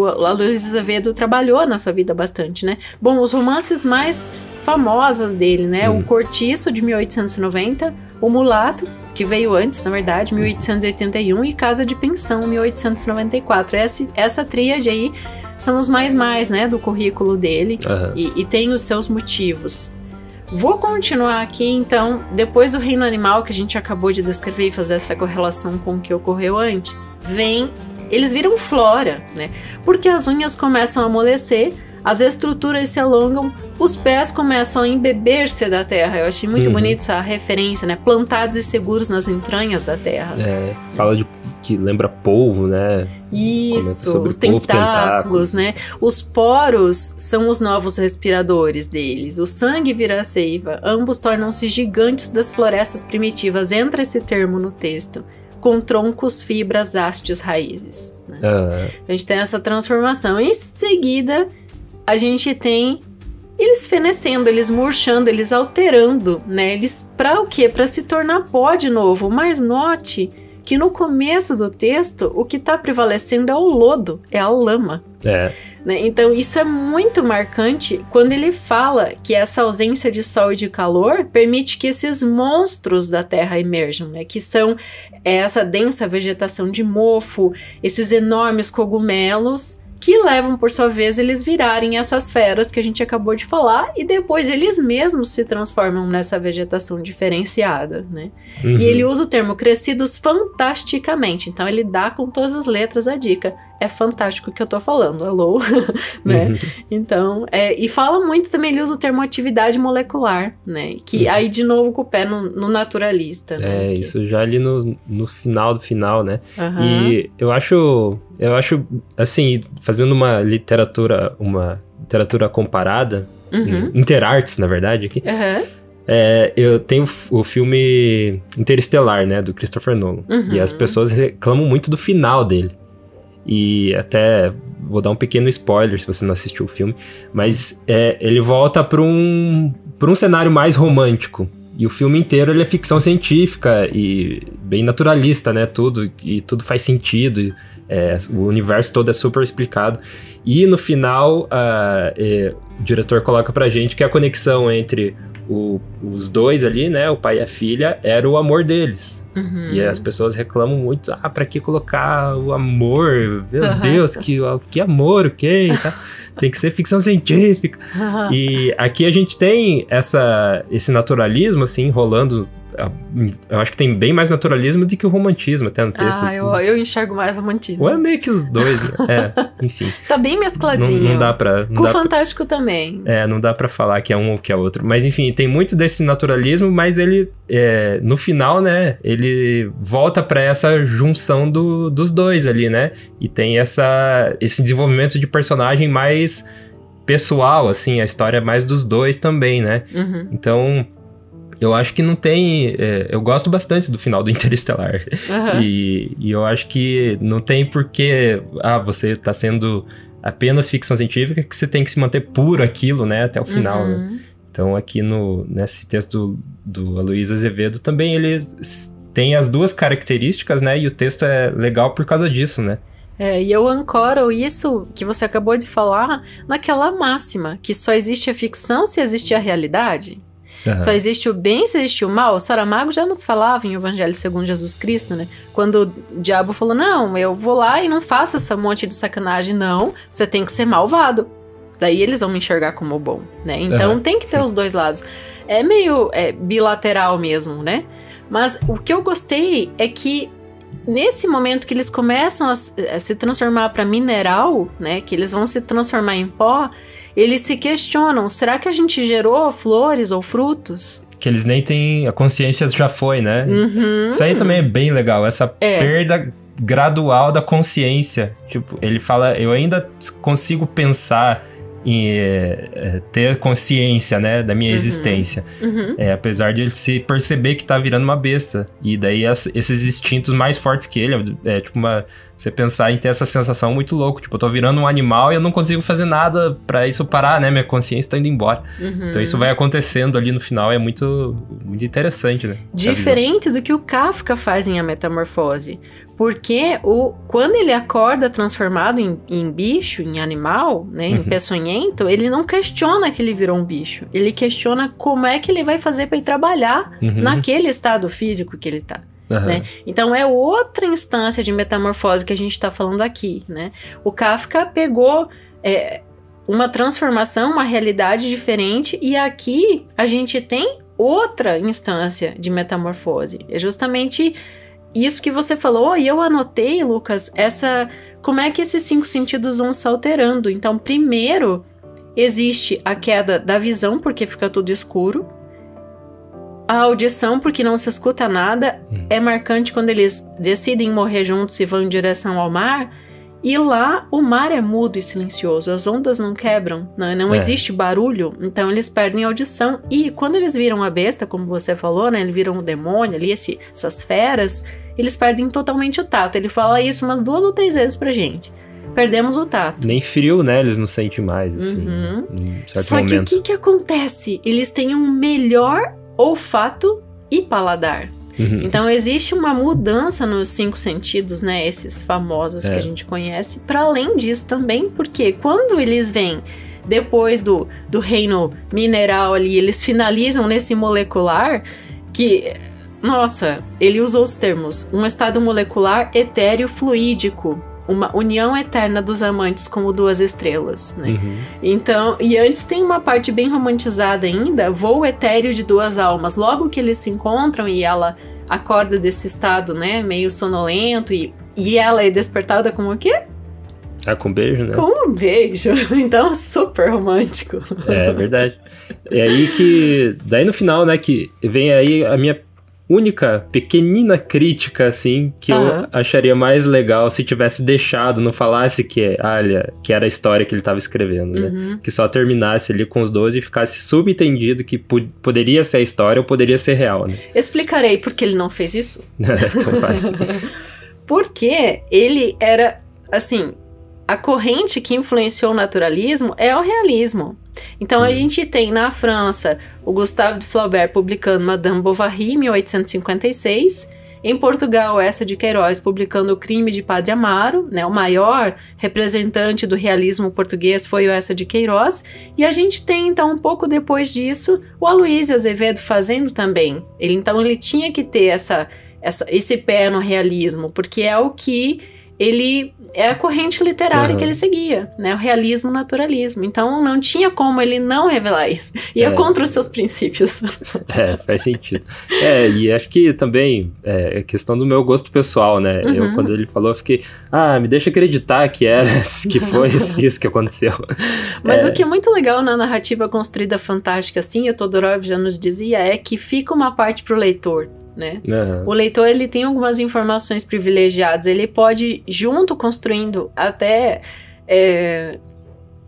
Aloysio Azevedo trabalhou na sua vida bastante, né? Bom, os romances mais famosos dele, né? O Cortiço, de 1890, O Mulato, que veio antes, na verdade, 1881, e Casa de Pensão, 1894. Essa tríade aí são os mais, né, do currículo dele, e tem os seus motivos. Vou continuar aqui, então, depois do reino animal, que a gente acabou de descrever e fazer essa correlação com o que ocorreu antes, eles viram flora, né? Porque as unhas começam a amolecer, as estruturas se alongam, os pés começam a embeber-se da terra. Eu achei muito bonito essa referência, né? Plantados e seguros nas entranhas da terra. Fala que lembra polvo, né? Isso, os tentáculos, né? Os poros são os novos respiradores deles. O sangue vira a seiva. Ambos tornam-se gigantes das florestas primitivas. Entra esse termo no texto. Com troncos, fibras, hastes, raízes. Né? A gente tem essa transformação. Em seguida, a gente tem eles fenecendo, eles murchando, eles alterando, né? Eles, pra o quê? Pra se tornar pó de novo. Mas note que no começo do texto, o que tá prevalecendo é o lodo, é a lama. Né? Então, isso é muito marcante quando ele fala que essa ausência de sol e de calor permite que esses monstros da terra emerjam, né? Que são essa densa vegetação de mofo, esses enormes cogumelos, que levam, por sua vez, eles virarem essas feras que a gente acabou de falar, e depois eles mesmos se transformam nessa vegetação diferenciada, né? E ele usa o termo crescidos fantasticamente, então ele dá com todas as letras a dica. É fantástico o que eu tô falando, alô, né? Então, e fala muito também, ele usa o termo atividade molecular, né? Que aí, de novo, com o pé no naturalista, né? Isso já ali no final do final, né? E eu acho, assim, fazendo uma literatura comparada, interartes, na verdade, aqui, eu tenho o filme Interestelar, né? Do Christopher Nolan. E as pessoas reclamam muito do final dele. E até vou dar um pequeno spoiler se você não assistiu o filme, mas ele volta para um cenário mais romântico. E o filme inteiro ele é ficção científica e bem naturalista, né? Tudo faz sentido. O universo todo é super explicado. E no final, o diretor coloca pra gente que a conexão entre os dois ali, né, o pai e a filha, era o amor deles. E as pessoas reclamam muito, pra que colocar o amor? Meu Deus, que amor, o quê? Tá? Tem que ser ficção científica. E aqui a gente tem esse naturalismo, assim, rolando. Eu acho que tem bem mais naturalismo do que o romantismo, até no texto. Eu enxergo mais romantismo. Ou é meio que os dois, né? Enfim. Tá bem mescladinho. Não dá pra... Com o Fantástico também. Não dá pra falar que é um ou que é outro. Mas, enfim, tem muito desse naturalismo, mas ele, no final, né, ele volta pra essa junção dos dois ali, né? E tem esse desenvolvimento de personagem mais pessoal, assim, a história é mais dos dois também, né? Então... Eu acho que não tem... eu gosto bastante do final do Interestelar. E eu acho que não tem porquê... você tá sendo apenas ficção científica que você tem que se manter puro aquilo, né? Até o final. Né? Então, aqui nesse texto do Aloysio Azevedo, também ele tem as duas características, né? E o texto é legal por causa disso, né? E eu ancoro isso que você acabou de falar naquela máxima, que só existe a ficção se existe a realidade. Só existe o bem se existe o mal. Saramago já nos falava em Evangelho segundo Jesus Cristo, né? Quando o diabo falou, não, eu vou lá e não faço essa monte de sacanagem. Não, você tem que ser malvado. Daí eles vão me enxergar como bom, né? Então tem que ter os dois lados. É meio bilateral mesmo, né? Mas o que eu gostei é que nesse momento que eles começam a se transformar para mineral, né? Que eles vão se transformar em pó, eles se questionam, será que a gente gerou flores ou frutos? Que eles nem têm... A consciência já foi, né? Isso aí também é bem legal, essa perda gradual da consciência. Tipo, ele fala, eu ainda consigo pensar em ter consciência, né, da minha existência. Apesar de ele se perceber que tá virando uma besta. E daí esses instintos mais fortes que ele, tipo você pensar em ter essa sensação muito louco, tipo, eu tô virando um animal e eu não consigo fazer nada pra isso parar, né, minha consciência tá indo embora. Então isso vai acontecendo ali no final, é muito, muito interessante, né? Diferente do que o Kafka faz em A Metamorfose, porque quando ele acorda transformado em bicho, em animal, né, em peçonhento, ele não questiona que ele virou um bicho, ele questiona como é que ele vai fazer pra ir trabalhar naquele estado físico que ele tá. Né? Então é outra instância de metamorfose que a gente está falando aqui, né? O Kafka pegou uma transformação, uma realidade diferente, e aqui a gente tem outra instância de metamorfose. É justamente isso que você falou, e eu anotei, Lucas, como é que esses 5 sentidos vão se alterando. Então, primeiro, existe a queda da visão, porque fica tudo escuro. A audição, porque não se escuta nada, é marcante quando eles decidem morrer juntos e vão em direção ao mar. E lá, o mar é mudo e silencioso, as ondas não quebram, não existe barulho, então eles perdem a audição. E quando eles viram a besta, como você falou, né, eles viram o demônio ali, essas feras, eles perdem totalmente o tato. Ele fala isso umas 2 ou 3 vezes pra gente. Perdemos o tato. Nem frio, né? Eles não sentem mais, assim, em certo Só momento. que o que acontece? Eles têm um melhor olfato e paladar. Então existe uma mudança nos 5 sentidos, né? Esses famosos que a gente conhece. Para além disso também, porque quando eles vêm depois do reino mineral ali, eles finalizam nesse molecular que... Nossa, ele usou os termos um estado molecular etéreo fluídico, uma união eterna dos amantes como 2 estrelas, né? Então, e antes tem uma parte bem romantizada ainda, voo etéreo de 2 almas. Logo que eles se encontram e ela acorda desse estado, né, meio sonolento, e ela é despertada com o quê? Com um beijo, né? Com um beijo. Então, super romântico. É verdade. É aí que... Daí no final, né, que vem aí a minha única pequenina crítica, assim, que eu acharia mais legal se tivesse deixado, não falasse que era a história que ele estava escrevendo, né? Que só terminasse ali com os 12 e ficasse subentendido que poderia ser a história ou poderia ser real, né? Explicarei por que ele não fez isso. Então vai. Porque ele era, assim, a corrente que influenciou o naturalismo é o realismo. Então a gente tem na França o Gustave de Flaubert publicando Madame Bovary em 1856, Em Portugal, Eça de Queiroz publicando O Crime de Padre Amaro, né? O maior representante do realismo português foi o Eça de Queiroz. E a gente tem, então, um pouco depois disso, o Aloysio Azevedo fazendo também. Ele tinha que ter esse pé no realismo, porque é o que é a corrente literária que ele seguia, né? O realismo, o naturalismo. Então, não tinha como ele não revelar isso. Ia contra os seus princípios. Faz sentido. E acho que também é questão do meu gosto pessoal, né? Eu, quando ele falou, eu fiquei, me deixa acreditar que foi isso que aconteceu. Mas o que é muito legal na narrativa construída fantástica, assim, o Todorov já nos dizia, é que fica uma parte pro leitor. Né? O leitor, ele tem algumas informações privilegiadas, ele pode, junto, construindo até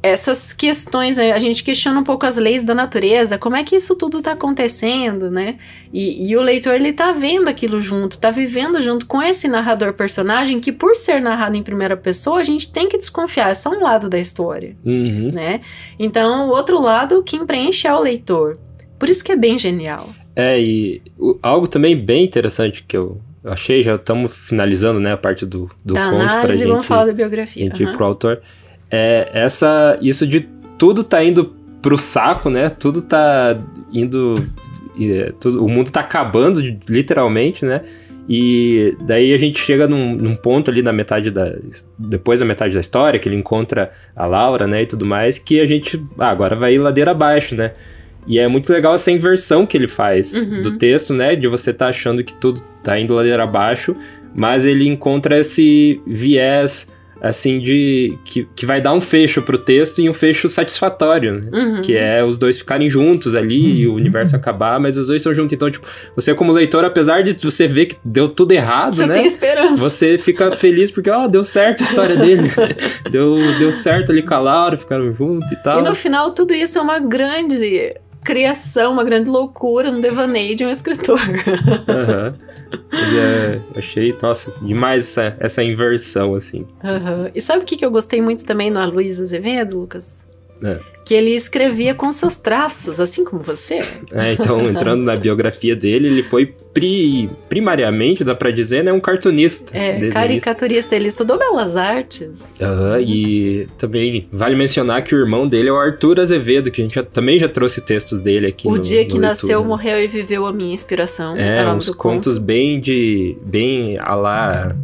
essas questões, né? A gente questiona um pouco as leis da natureza, como é que isso tudo tá acontecendo, né? E o leitor, ele tá vendo aquilo junto, tá vivendo junto com esse narrador personagem que, por ser narrado em primeira pessoa, a gente tem que desconfiar, é só um lado da história, né? Então, o outro lro quem preenche é o leitor, por isso que é bem genial. Algo também bem interessante que eu achei, já estamos finalizando, né, a parte do conto pra gente. Vamos falar da biografia. A gente ir pro autor. Isso de tudo tá indo pro saco, né, tudo tá indo... o mundo tá acabando, literalmente, né, e daí a gente chega num ponto ali depois da metade da história, que ele encontra a Laura, né, e tudo mais, que a gente, agora vai ir ladeira abaixo, né. E é muito legal essa inversão que ele faz do texto, né? De você tá achando que tudo tá indo ladeira abaixo, mas ele encontra esse viés, assim, que vai dar um fecho pro texto e um fecho satisfatório, né? Que é os dois ficarem juntos ali e o universo acabar, mas os dois são juntos. Então, tipo, você como leitor, apesar de você ver que deu tudo errado, você né? Tem esperança. Você fica feliz porque, deu certo a história dele. deu certo ali com a Laura, ficaram juntos e tal. E no final, tudo isso é uma grande... criação, uma grande loucura no devaneio de um escritor. Achei, nossa, demais essa inversão, assim. E sabe o que eu gostei muito também no Aloysio Azevedo, Lucas? Que ele escrevia com seus traços, assim como você. Então, entrando na biografia dele, ele foi primariamente, dá pra dizer, né, um cartunista. Caricaturista. Ele estudou Belas Artes. E também vale mencionar que o irmão dele é o Arthur Azevedo, que a gente também já trouxe textos dele aqui O Dia que Nasceu, Morreu e Viveu a Minha Inspiração. Uns contos bem a lá,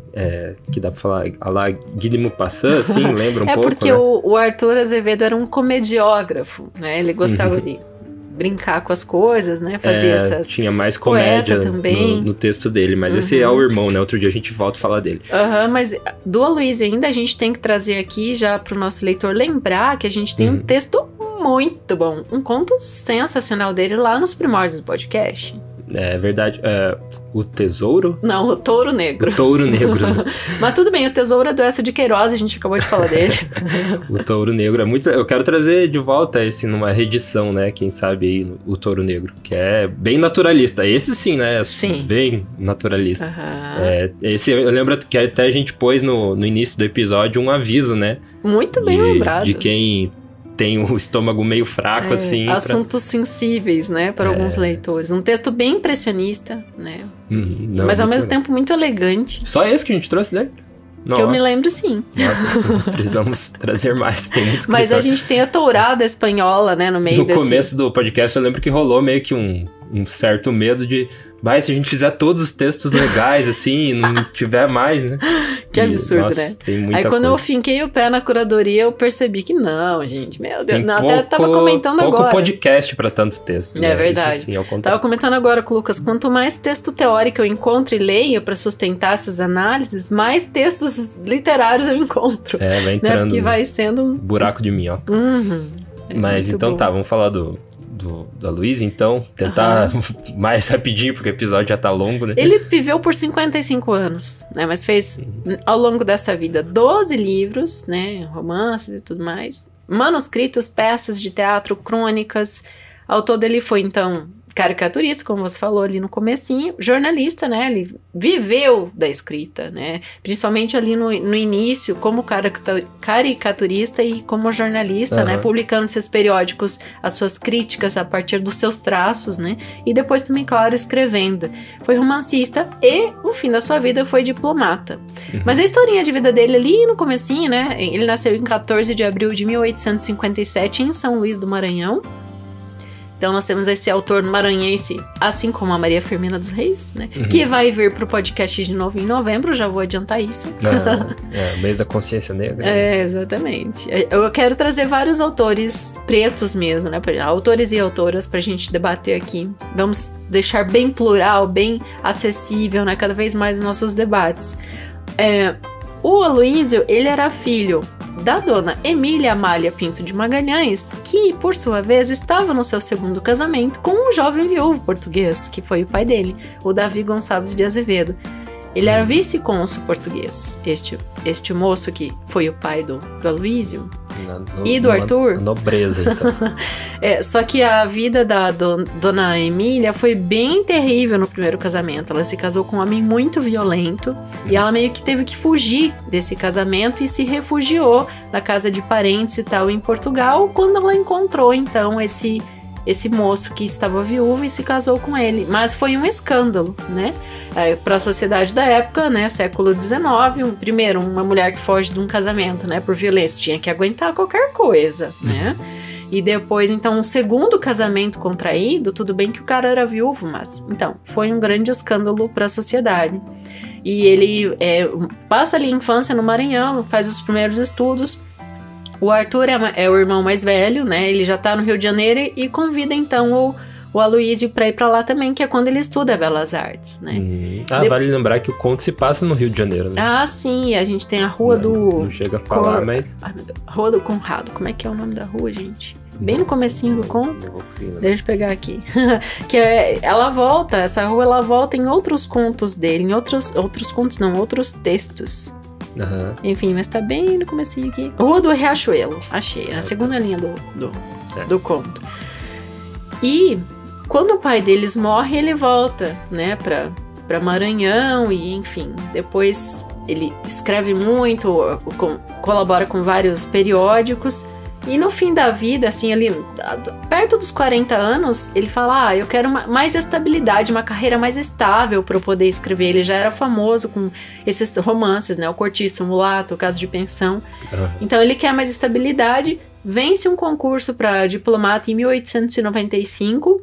que dá pra falar, a lá Guy de Maupassant, assim, lembra um pouco, porque né? o Arthur Azevedo era um comediógrafo, né? Ele gostava de brincar com as coisas, né? Fazia essas... Tinha mais comédia no texto dele, mas esse é o irmão, né? Outro dia a gente volta a falar dele. Mas do Aloysio ainda a gente tem que trazer aqui, já pro nosso leitor lembrar, que a gente tem um texto muito bom, um conto sensacional dele lá nos primórdios do podcast. É verdade. O Tesouro? Não, o Touro Negro. O Touro Negro, né? Mas tudo bem, o Tesouro é do Eça de Queiroz, a gente acabou de falar dele. O Touro Negro é muito... Eu quero trazer de volta esse numa reedição, né? Quem sabe aí, o Touro Negro, que é bem naturalista. Esse sim, né? Sim. Bem naturalista. Esse eu lembro que até a gente pôs no início do episódio um aviso, né? Muito bem lembrado. De quem tem o estômago meio fraco, assim. Assuntos sensíveis, né, para alguns leitores. Um texto bem impressionista, né? Mas ao mesmo tempo muito elegante. Só esse que a gente trouxe, né? Que eu me lembro, sim. Nossa, precisamos trazer mais. Tem muito escritor. Mas a gente tem a tourada espanhola, né, no meio No começo do podcast, eu lembro que rolou meio que um certo medo de... Mas se a gente fizer todos os textos legais, assim, e não tiver mais, né? Que absurdo, né? Tem muita Aí quando coisa. eu finquei o pé na curadoria, eu percebi que não, gente, meu Deus. Não, até tava comentando agora. Pouco podcast pra tanto texto. É verdade. Isso, sim, ao contrário. Tava comentando agora com o Lucas, quanto mais texto teórico eu encontro e leio pra sustentar essas análises, mais textos literários eu encontro. Vai entrando, né? Porque vai sendo um buraco de minhoca. Mas então bom. Vamos falar do Aloysio, então, tentar mais rapidinho, porque o episódio já tá longo, né? Ele viveu por 55 anos, né? Mas fez, ao longo dessa vida, 12 livros, né? Romances e tudo mais. Manuscritos, peças de teatro, crônicas. Ao todo ele foi, então, caricaturista, como você falou ali no comecinho, jornalista, né? Ele viveu da escrita, né? Principalmente ali no início, como caricaturista e como jornalista, né? Publicando esses periódicos, as suas críticas a partir dos seus traços, né? E depois também, claro, escrevendo. Foi romancista e, no fim da sua vida, foi diplomata. Mas a historinha de vida dele ali no comecinho, né? Ele nasceu em 14 de abril de 1857 em São Luís do Maranhão. Então nós temos esse autor maranhense, assim como a Maria Firmina dos Reis, né? Que vai vir pro podcast de novo em novembro, já vou adiantar isso. Mês da consciência negra. Exatamente. Eu quero trazer vários autores pretos mesmo, né? Autores e autoras pra gente debater aqui. Vamos deixar bem plural, bem acessível, né? Cada vez mais os nossos debates. O Aloísio, ele era filho da dona Emília Amália Pinto de Magalhães, que, por sua vez, estava no seu segundo casamento com um jovem viúvo português, que foi o pai dele, o Davi Gonçalves de Azevedo. Ele era vice-cônsul português, este moço que foi o pai do Aloísio e do Arthur. Nobreza, então. Só que a vida da dona Emília foi bem terrível no primeiro casamento. Ela se casou com um homem muito violento e ela meio que teve que fugir desse casamento e se refugiou na casa de parentes e tal em Portugal, quando ela encontrou, então, esse moço que estava viúvo e se casou com ele. Mas foi um escândalo, né? Para a sociedade da época, né? Século XIX, primeiro, uma mulher que foge de um casamento, né? Por violência, tinha que aguentar qualquer coisa, né? E depois, então, um segundo casamento contraído, tudo bem que o cara era viúvo, mas... Então, foi um grande escândalo para a sociedade. E ele passa ali a infância no Maranhão, faz os primeiros estudos. O Arthur é o irmão mais velho, né? Ele já tá no Rio de Janeiro e convida, então, o Aloísio pra ir pra lá também, que é quando ele estuda Belas Artes, né? Vale lembrar que o conto se passa no Rio de Janeiro, né? Sim, a gente tem a rua Não chega a falar, mas... Rua do Conrado, como é que é o nome da rua, gente? Bem no comecinho do conto. Deixa eu pegar aqui. Ela volta, essa rua, ela volta em outros contos dele, em outros contos não, outros textos. Enfim, mas tá bem no comecinho aqui. Rua do Riachuelo, achei, na segunda linha do conto. E quando o pai deles morre, ele volta, né, pra Maranhão e, enfim, depois ele escreve muito, colabora com vários periódicos. E no fim da vida, assim, ali, perto dos 40 anos, ele fala, eu quero mais estabilidade, uma carreira mais estável para eu poder escrever. Ele já era famoso com esses romances, né? O Cortiço, o Mulato, o Caso de Pensão. Então ele quer mais estabilidade, vence um concurso para diplomata em 1895,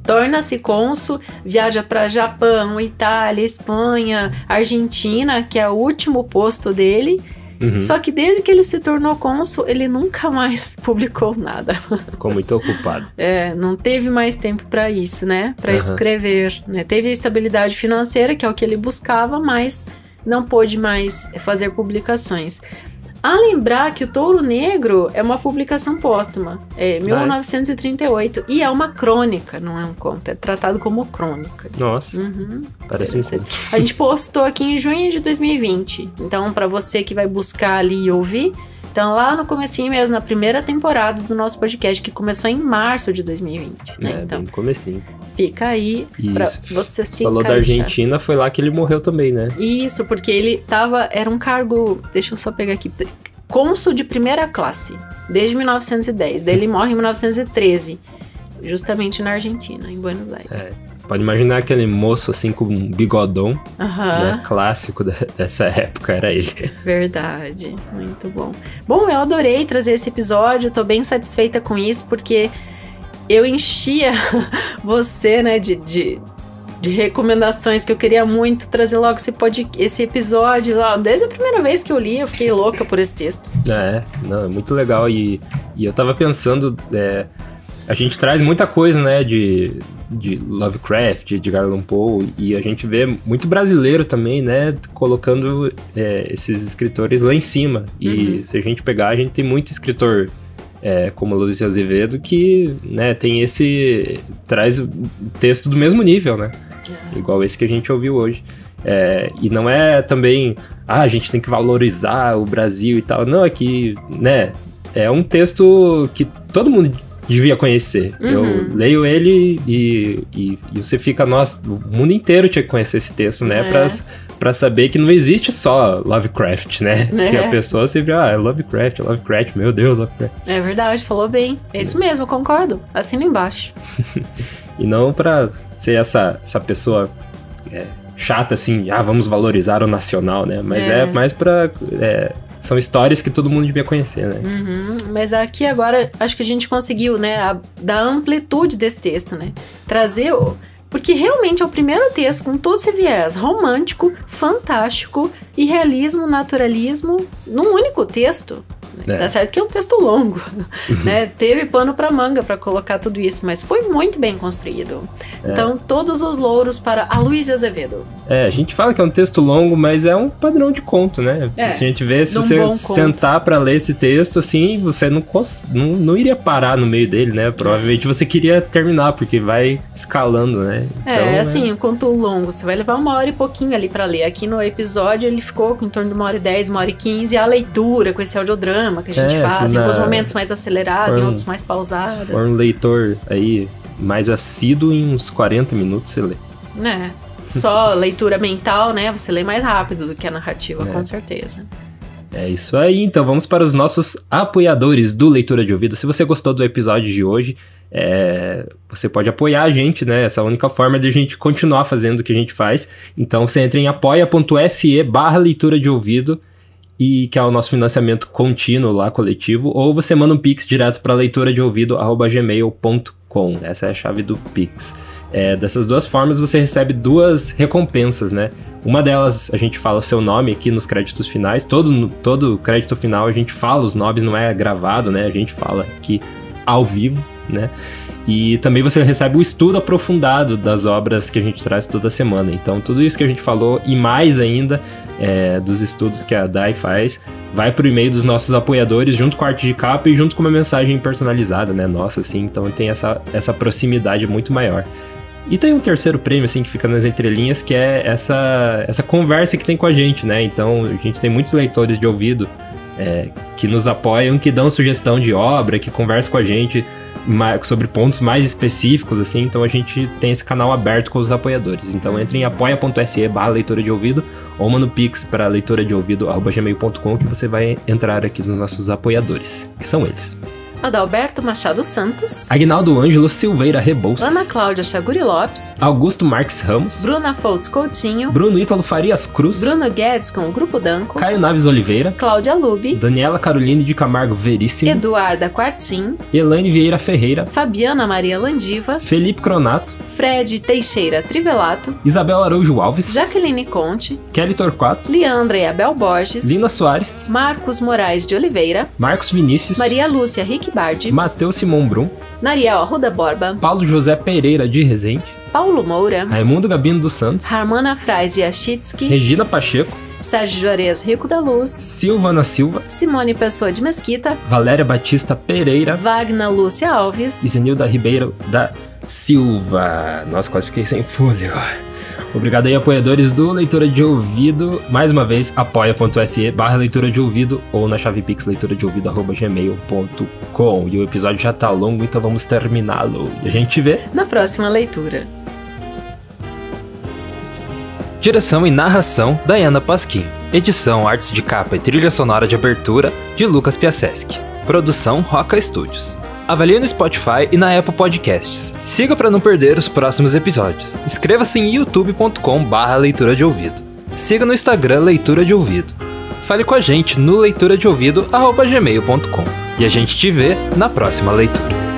torna-se cônsul, viaja para Japão, Itália, Espanha, Argentina, que é o último posto dele. Só que desde que ele se tornou cônsul, ele nunca mais publicou nada. Ficou muito ocupado. Não teve mais tempo para isso, né? Para escrever, né? Teve estabilidade financeira, que é o que ele buscava, mas não pôde mais fazer publicações. A lembrar que o Touro Negro é uma publicação póstuma, 1938, e é uma crônica, não é um conto, é tratado como crônica. Nossa, parece um conto. A gente postou aqui em junho de 2020, então para você que vai buscar ali e ouvir, então lá no comecinho mesmo, na primeira temporada do nosso podcast, que começou em março de 2020. Né? Então, bem no comecinho. Fica aí pra você se Falou encaixar. Da Argentina, foi lá que ele morreu também, né? Isso, porque ele era um cargo, deixa eu só pegar aqui, cônsul de primeira classe, desde 1910. Daí ele morre em 1913, justamente na Argentina, em Buenos Aires. Pode imaginar aquele moço assim com um bigodão, né, clássico dessa época, era ele. Verdade, muito bom. Bom, eu adorei trazer esse episódio, tô bem satisfeita com isso, porque eu enchia você, né, de recomendações que eu queria muito trazer logo esse episódio. Desde a primeira vez que eu li, eu fiquei louca por esse texto. É muito legal. E eu tava pensando, a gente traz muita coisa, né, de Lovecraft, de Edgar Allan Poe, e a gente vê muito brasileiro também, né, colocando esses escritores lá em cima. E se a gente pegar, a gente tem muito escritor como Aloísio Azevedo que, né, traz o texto do mesmo nível, né, igual esse que a gente ouviu hoje. E não é também, a gente tem que valorizar o Brasil e tal, não, é que, né, é um texto que todo mundo devia conhecer. Eu leio ele e você fica, nossa, o mundo inteiro tinha que conhecer esse texto, né? Pra saber que não existe só Lovecraft, né? Que a pessoa sempre, é Lovecraft, meu Deus, Lovecraft. É verdade, falou bem. É isso mesmo, eu concordo. Assina embaixo. E não pra ser essa pessoa chata, assim, vamos valorizar o nacional, né? Mas é mais pra... são histórias que todo mundo devia conhecer, né? Mas aqui agora, acho que a gente conseguiu, né, dar amplitude desse texto, né? Trazer porque realmente é o primeiro texto com todo esse viés romântico, fantástico e realismo, naturalismo num único texto. Tá certo que é um texto longo, né? Teve pano pra manga pra colocar tudo isso, mas foi muito bem construído. Então, todos os louros para Aloysio Azevedo. A gente fala que é um texto longo, mas é um padrão de conto, né? Se a gente vê, se você sentar pra ler esse texto, assim, você não iria parar no meio dele, né? Provavelmente você queria terminar, porque vai escalando, né? Então, assim, um conto longo, você vai levar 1h e pouquinho ali pra ler. Aqui no episódio, ele ficou com em torno de 1h10, 1h15, a leitura com esse audiodrama que a gente faz, em alguns momentos mais acelerado, em outros mais pausado. For um leitor aí mais assíduo, em uns 40 minutos você lê. Só leitura mental, né? Você lê mais rápido do que a narrativa, com certeza. É isso aí, então vamos para os nossos apoiadores do Leitura de Ouvido. Se você gostou do episódio de hoje, você pode apoiar a gente, né? Essa é a única forma de a gente continuar fazendo o que a gente faz. Então você entra em apoia.se/leitura de ouvido, e que é o nosso financiamento contínuo lá, coletivo, ou você manda um Pix direto para leituradeouvido@gmail.com. Essa é a chave do Pix. Dessas duas formas você recebe 2 recompensas, né? Uma delas a gente fala o seu nome aqui nos créditos finais, todo crédito final a gente fala os nomes, não é gravado, né? A gente fala aqui ao vivo, né? E também você recebe o estudo aprofundado das obras que a gente traz toda semana. Então tudo isso que a gente falou e mais ainda dos estudos que a Dai faz, vai pro e-mail dos nossos apoiadores, junto com a arte de capa e junto com uma mensagem personalizada, né? Nossa, assim, então tem essa proximidade muito maior. E tem um terceiro prêmio, assim, que fica nas entrelinhas, que é essa conversa que tem com a gente, né? Então, a gente tem muitos leitores de ouvido que nos apoiam, que dão sugestão de obra, que conversam com a gente sobre pontos mais específicos, assim. Então, a gente tem esse canal aberto com os apoiadores. Então, entre em apoia.se/leitura de ouvido ou manda no Pix para leituradeouvido@gmail.com, que você vai entrar aqui nos nossos apoiadores, que são eles: Adalberto Machado Santos, Aguinaldo Ângelo Silveira Rebouças, Ana Cláudia Chaguri Lopes, Augusto Marques Ramos, Bruna Foltz Coutinho, Bruno Ítalo Farias Cruz, Bruno Guedes com o Grupo Danco, Caio Naves Oliveira, Cláudia Lubi, Daniela Caroline de Camargo Veríssimo, Eduarda Quartim, Elaine Vieira Ferreira, Fabiana Maria Landiva, Felipe Cronato, Fred Teixeira Trivelato, Isabel Araújo Alves, Jaqueline Conte, Kelly Torquato, Leandra e Abel Borges, Lina Soares, Marcos Moraes de Oliveira, Marcos Vinícius, Maria Lúcia Rickbardi, Matheus Simão Brum, Nariel Arruda Borba, Paulo José Pereira de Rezende, Paulo Moura, Raimundo Gabino dos Santos, Harmana Frais Yachitsky, Regina Pacheco, Sérgio Juarez Rico da Luz, Silvana Silva, Simone Pessoa de Mesquita, Valéria Batista Pereira, Wagner Lúcia Alves, Isenilda Ribeiro da Silva. Nossa, quase fiquei sem fôlego. Obrigado aí, apoiadores do Leitura de Ouvido. Mais uma vez, apoia.se/leitura de ouvido ou na chave Pix leituradeouvido@gmail.com. E o episódio já tá longo, então vamos terminá-lo. E a gente te vê na próxima leitura. Direção e narração, Dayana Pasquim. Edição, artes de capa e trilha sonora de abertura, de Lucas Piasecki. Produção, Roca Studios. Avalie no Spotify e na Apple Podcasts. Siga para não perder os próximos episódios. Inscreva-se em youtube.com/leitura de ouvido. Siga no Instagram Leitura de Ouvido. Fale com a gente no leituradeouvido@gmail.com. E a gente te vê na próxima leitura.